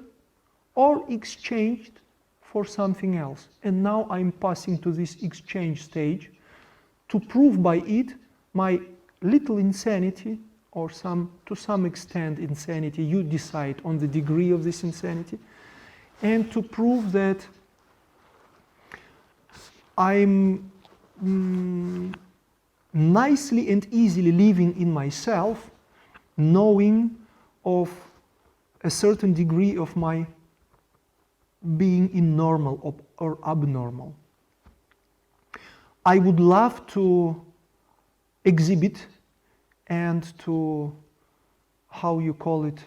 or exchanged for something else. And now I'm passing to this exchange stage to prove by it my little insanity, or to some extent insanity, you decide on the degree of this insanity, and to prove that I'm nicely and easily living in myself, knowing of a certain degree of my being in normal or abnormal. I would love to exhibit and to, how you call it,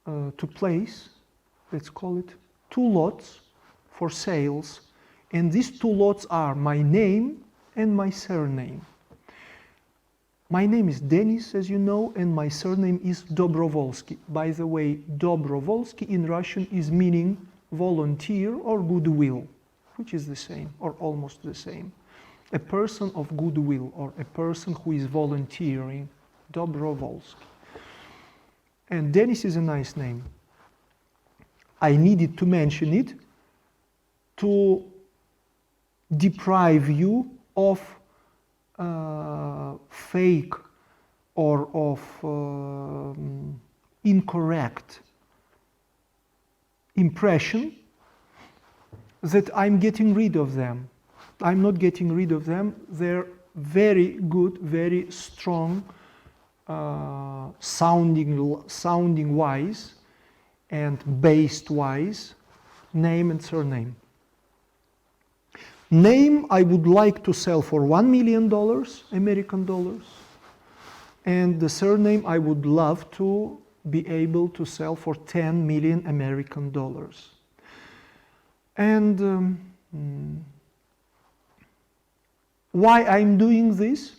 to place, let's call it, 2 lots for sales. And these 2 lots are my name and my surname. My name is Denis, as you know, and my surname is Dobrovolsky. By the way, Dobrovolsky in Russian is meaning volunteer or goodwill, which is the same or almost the same. A person of goodwill or a person who is volunteering, Dobrovolsky. And Denis is a nice name. I needed to mention it to deprive you of fake or of incorrect impression that I'm getting rid of them. I'm not getting rid of them. They're very good, very strong, sounding wise and based wise, name and surname. Name I would like to sell for $1 million American dollars, and the surname I would love to be able to sell for 10 million American dollars. And why I'm doing this?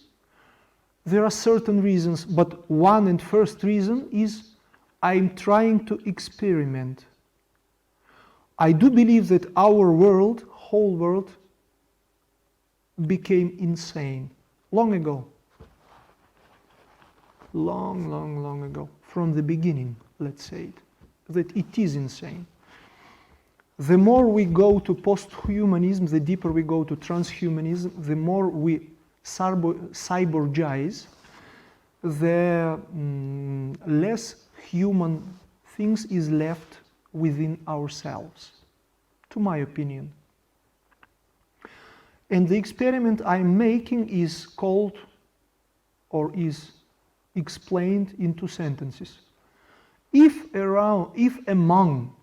There are certain reasons, but one and first reason is I'm trying to experiment. I do believe that our world, whole world, became insane long ago. Long ago. From the beginning, let's say it, that it is insane. The more we go to post-humanism, the deeper we go to transhumanism, the more we cyborgize, the less human things is left within ourselves. to my opinion. And the experiment I'm making is called, or is explained in 2 sentences. If among,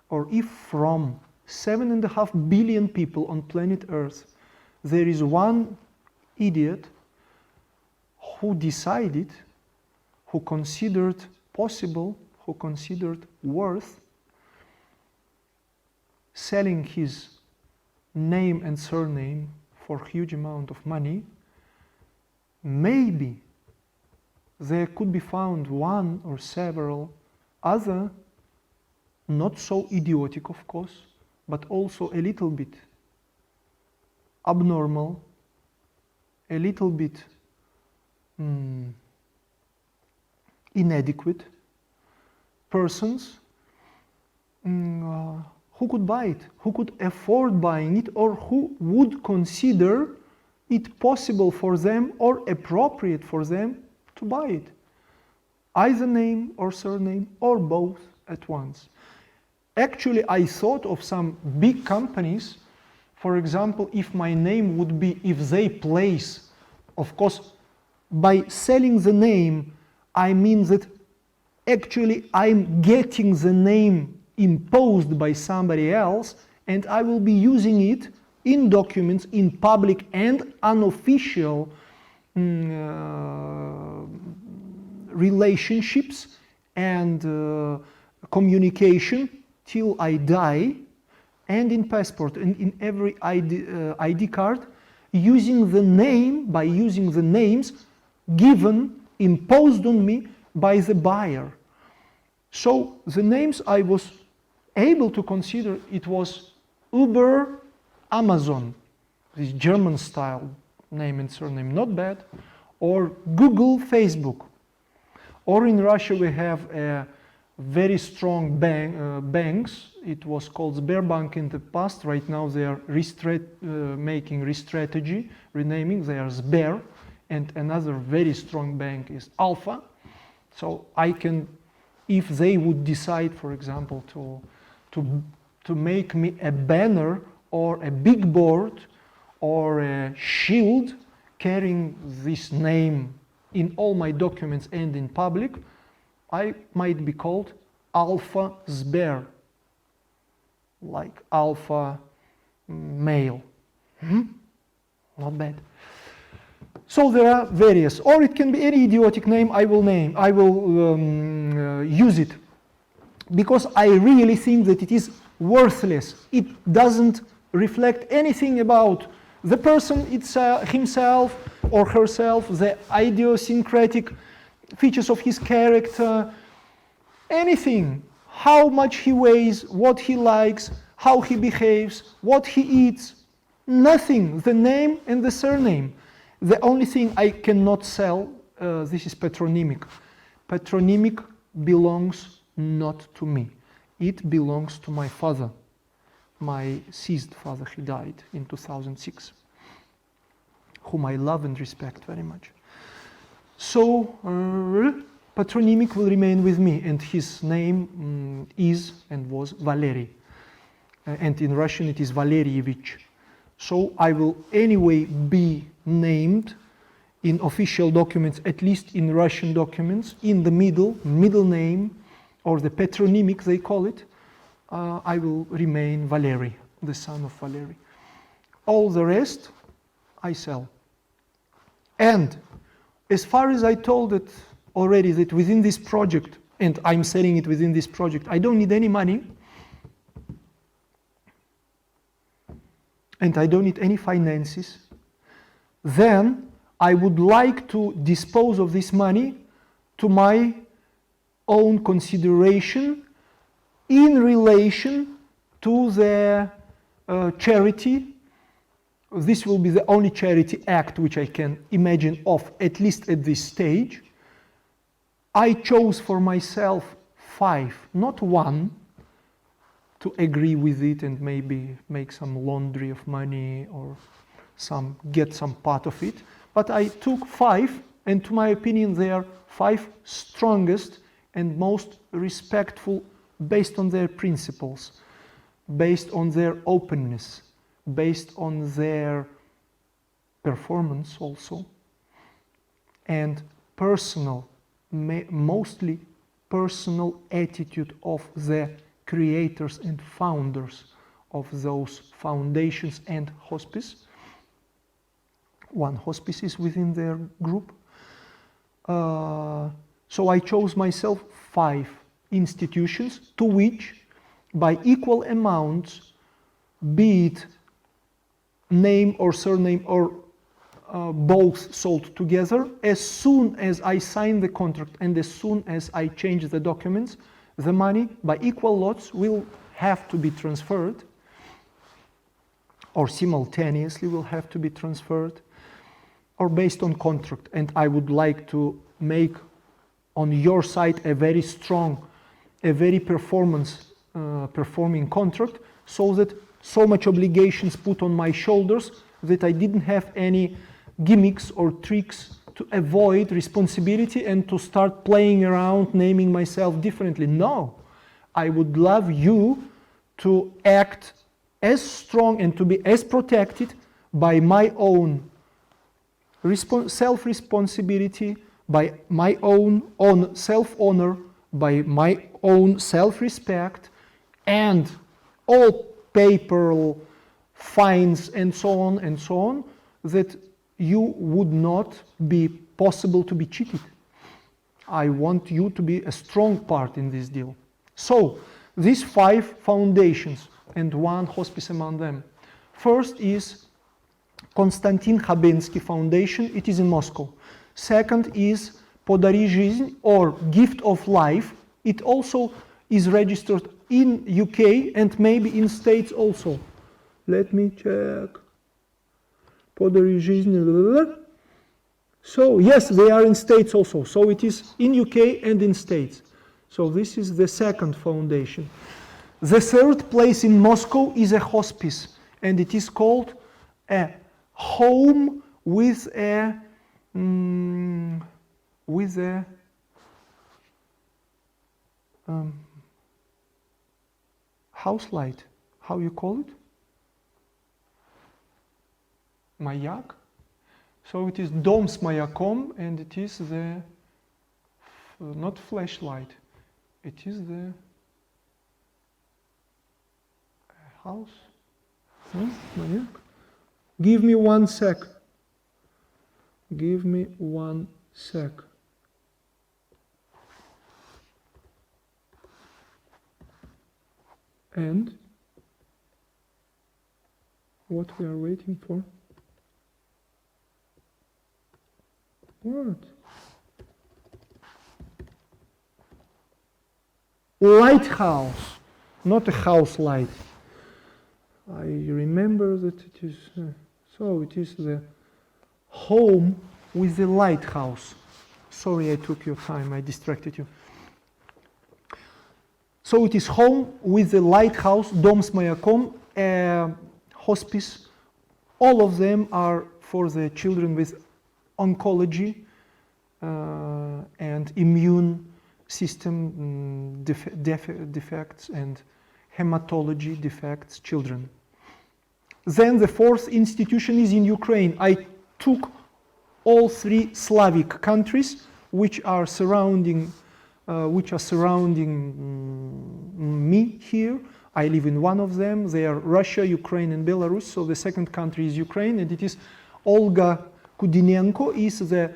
or if from 7.5 billion people on planet Earth, there is one idiot who decided, who considered possible, who considered worth selling his name and surname for a huge amount of money, maybe there could be found one or several other, not so idiotic of course, but also a little bit abnormal, a little bit inadequate persons who could buy it, who could afford buying it, or who would consider it possible for them or appropriate for them to buy it. Either name or surname or both at once. Actually, I thought of some big companies, for example, if my name would be, if they place, of course, by selling the name, I mean that actually I'm getting the name imposed by somebody else, and I will be using it in documents, in public and unofficial relationships and communication till I die, and in passport and in every ID card, using the name, by using the names given, imposed on me by the buyer. So the names I was able to consider, it was Uber, Amazon, this German style name and surname, not bad, or Google, Facebook. Or in Russia we have a very strong banks. It was called Sberbank in the past. Right now they are making re-strategy, renaming. They are Sber, and another very strong bank is Alpha. So I can, if they would decide, for example, to make me a banner or a big board or a shield carrying this name in all my documents and in public, I might be called Alpha Sber, like alpha male. Not bad. So there are various, or it can be any idiotic name. I will use it because I really think that it is worthless. It doesn't reflect anything about the person himself or herself, the idiosyncratic features of his character, anything, how much he weighs, what he likes, how he behaves, what he eats, nothing, the name and the surname. The only thing I cannot sell, this is patronymic. Patronymic belongs not to me. It belongs to my father, my deceased father. He died in 2006, whom I love and respect very much. So patronymic will remain with me, and his name is and was Valery. And in Russian it is Valerievich. So I will anyway be named in official documents, at least in Russian documents, in the middle name, or the patronymic they call it. I will remain Valery, the son of Valery. All the rest I sell. And as far as I told it already, that within this project, and I'm selling it within this project, I don't need any money, and I don't need any finances, then I would like to dispose of this money to my own consideration in relation to the charity. This will be the only charity act which I can imagine of, at least at this stage. I chose for myself 5, not 1, to agree with it and maybe make some laundry of money or get some part of it. But I took 5, and to my opinion they are 5 strongest and most respectful based on their principles. based on their openness, based on their performance also, and personal, mostly personal attitude of the creators and founders of those foundations and hospice. One hospice is within their group. So I chose myself 5 institutions to which, by equal amounts, be it name or surname or both sold together, as soon as I sign the contract and as soon as I change the documents, the money by equal lots will have to be transferred, or simultaneously will have to be transferred, or based on contract. And I would like to make on your side a very strong, a very performing contract, so that so much obligations put on my shoulders that I didn't have any gimmicks or tricks to avoid responsibility and to start playing around, naming myself differently. No, I would love you to act as strong and to be as protected by my own self-responsibility, by my own self-honor, by my own self-respect, and all paper fines and so on, that you would not be possible to be cheated. I want you to be a strong part in this deal. So, these 5 foundations and 1 hospice among them. First is Konstantin Khabensky Foundation, it is in Moscow. Second is Podari Жизнь, or Gift of Life. It also is registered in UK and maybe in States also. Let me check. Podari Жизнь. So yes, they are in States also. So it is in UK and in States. So this is the second foundation. The third place in Moscow is a hospice, and it is called a home with a house light. How you call it? Mayak. So it is Dom s Mayakom, and it is the not flashlight. It is the house. Mayak. Give me 1 sec. Give me 1 sec. And what we are waiting for? What? Lighthouse, not a house light. I remember that it is, so it is the home with the lighthouse. Sorry, I took your time, I distracted you. So it is home with the lighthouse, Dom s Mayakom, hospice. All of them are for the children with oncology and immune system defects and hematology defects children. Then the 4th institution is in Ukraine. I took all 3 Slavic countries which are surrounding me here. I live in one of them. They are Russia, Ukraine, and Belarus. So the second country is Ukraine, and it is Olga Kudinenko is the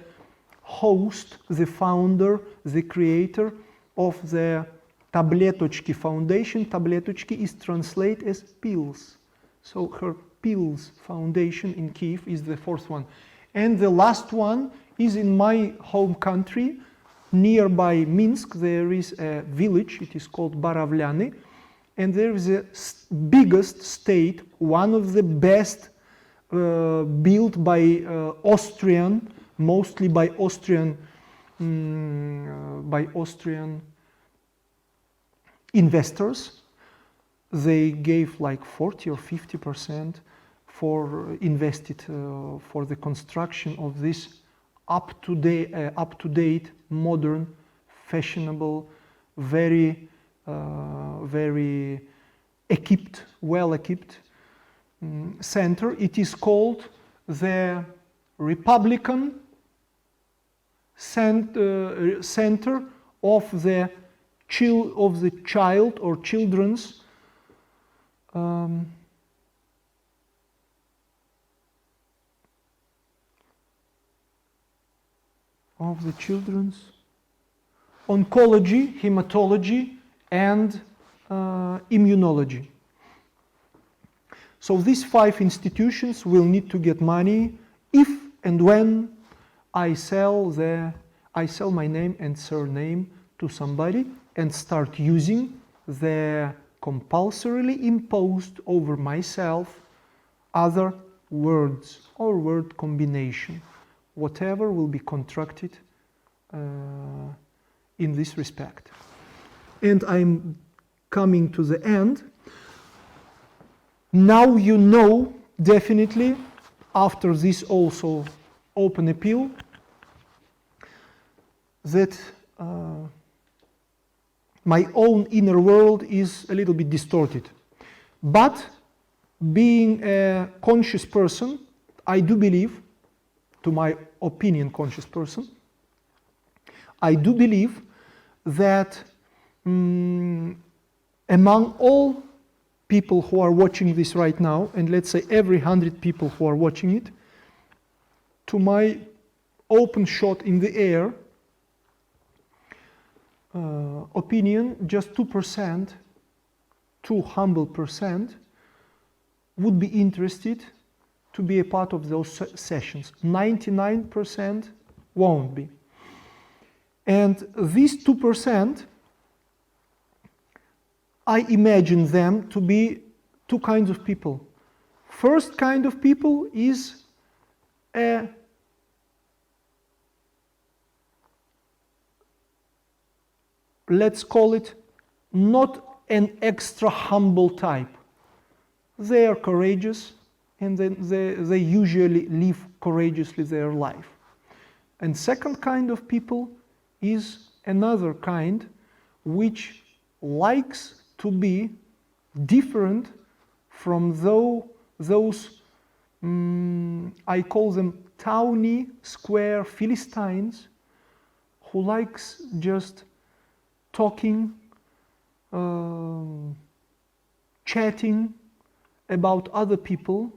host, the founder, the creator of the Tabletochki Foundation. Tabletochki is translated as pills. So her pills foundation in Kiev is the 4th one. And the last one is in my home country. Nearby Minsk, there is a village, it is called Baravlyany, and there is a biggest state, one of the best built by Austrian, mostly by Austrian investors. They gave like 40 or 50% for invested for the construction of this up-to-date, modern, fashionable, very well-equipped center. It is called the Republican Center of the Child or Children's of the children's oncology, hematology, and immunology. So these 5 institutions will need to get money if and when I sell my name and surname to somebody and start using the compulsorily imposed over myself other words or word combination, whatever will be contracted in this respect. And I'm coming to the end. Now you know definitely, after this also open appeal, that my own inner world is a little bit distorted. But being a conscious person, I do believe, to my opinion, conscious person, I do believe that among all people who are watching this right now, and let's say every 100 people who are watching it, to my open shot in the air opinion, just 2%, 2 humble percent, would be interested to be a part of those sessions. 99% won't be. And these 2%, I imagine them to be 2 kinds of people. First kind of people is a let's call it not an extra humble type. They are courageous and then they usually live courageously their life. And second kind of people is another kind which likes to be different from those I call them towny, square Philistines, who likes just talking, chatting about other people,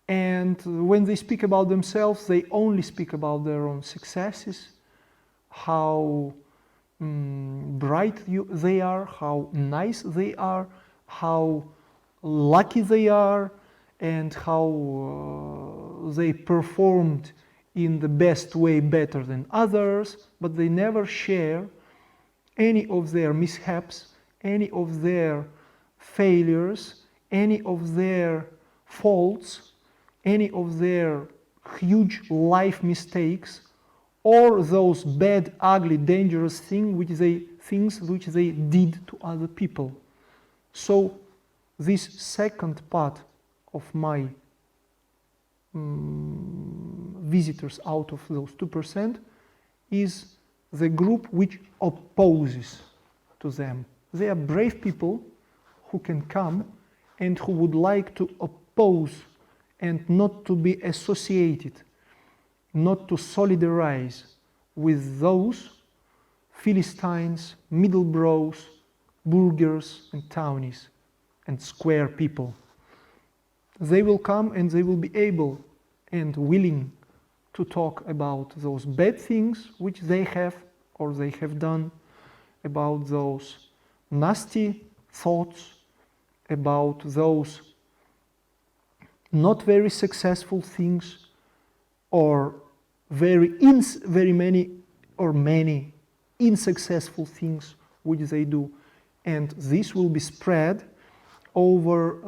and when they speak about themselves, they only speak about their own successes, how bright they are, how nice they are, how lucky they are, and how they performed in the best way better than others, but they never share any of their mishaps, any of their failures, any of their faults, any of their huge life mistakes, or those bad, ugly, dangerous things which they did to other people. So this second part of my visitors out of those 2% is the group which opposes to them. They are brave people who can come and who would like to oppose and not to be associated, not to solidarize with those Philistines, Middlebrows, burghers and townies and square people. They will come and they will be able and willing to talk about those bad things which they have or they have done, about those nasty thoughts, about those not very successful things, or very many or many unsuccessful things which they do. And this will be spread over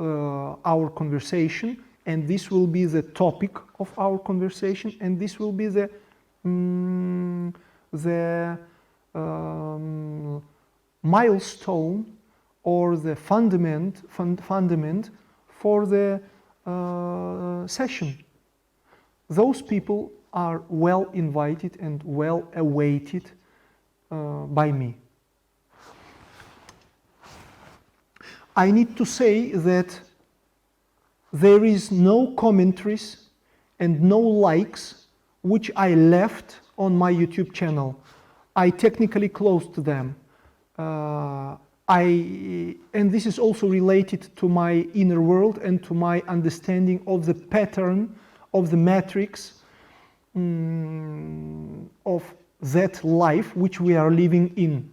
our conversation, and this will be the topic of our conversation, and this will be the milestone or the fundament for the session. Those people are well invited and well awaited by me. I need to say that there is no commentaries and no likes which I left on my YouTube channel. I technically closed them. And this is also related to my inner world and to my understanding of the pattern, of the matrix of that life which we are living in,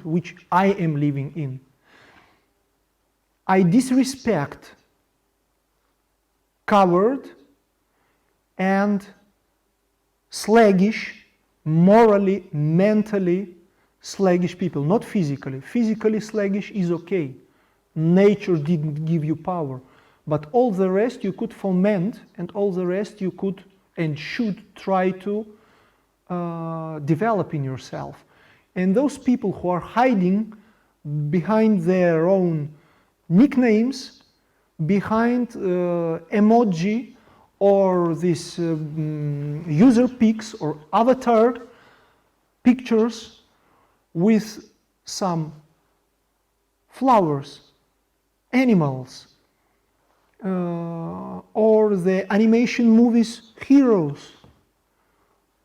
which I am living in. I disrespect coward and sluggish, morally, mentally sluggish people, not physically. Physically sluggish is okay. Nature didn't give you power. But all the rest you could foment, and all the rest you could and should try to develop in yourself. And those people who are hiding behind their own nicknames, behind emoji or this user pics or avatar pictures with some flowers, animals, or the animation movies heroes.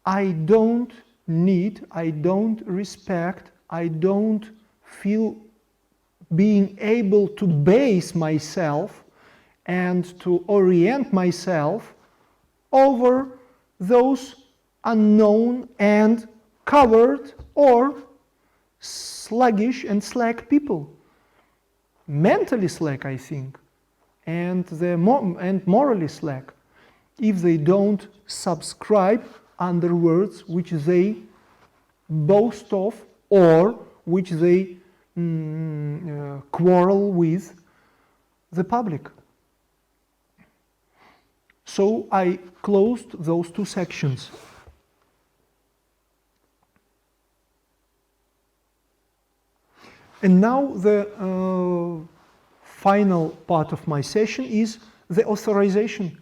I don't need, I don't respect, I don't feel being able to base myself and to orient myself over those unknown and coward or sluggish and slack people. Mentally slack, I think, and morally slack, if they don't subscribe under words which they boast of or which they quarrel with the public. So I closed those two sections. And now the final part of my session is the authorization.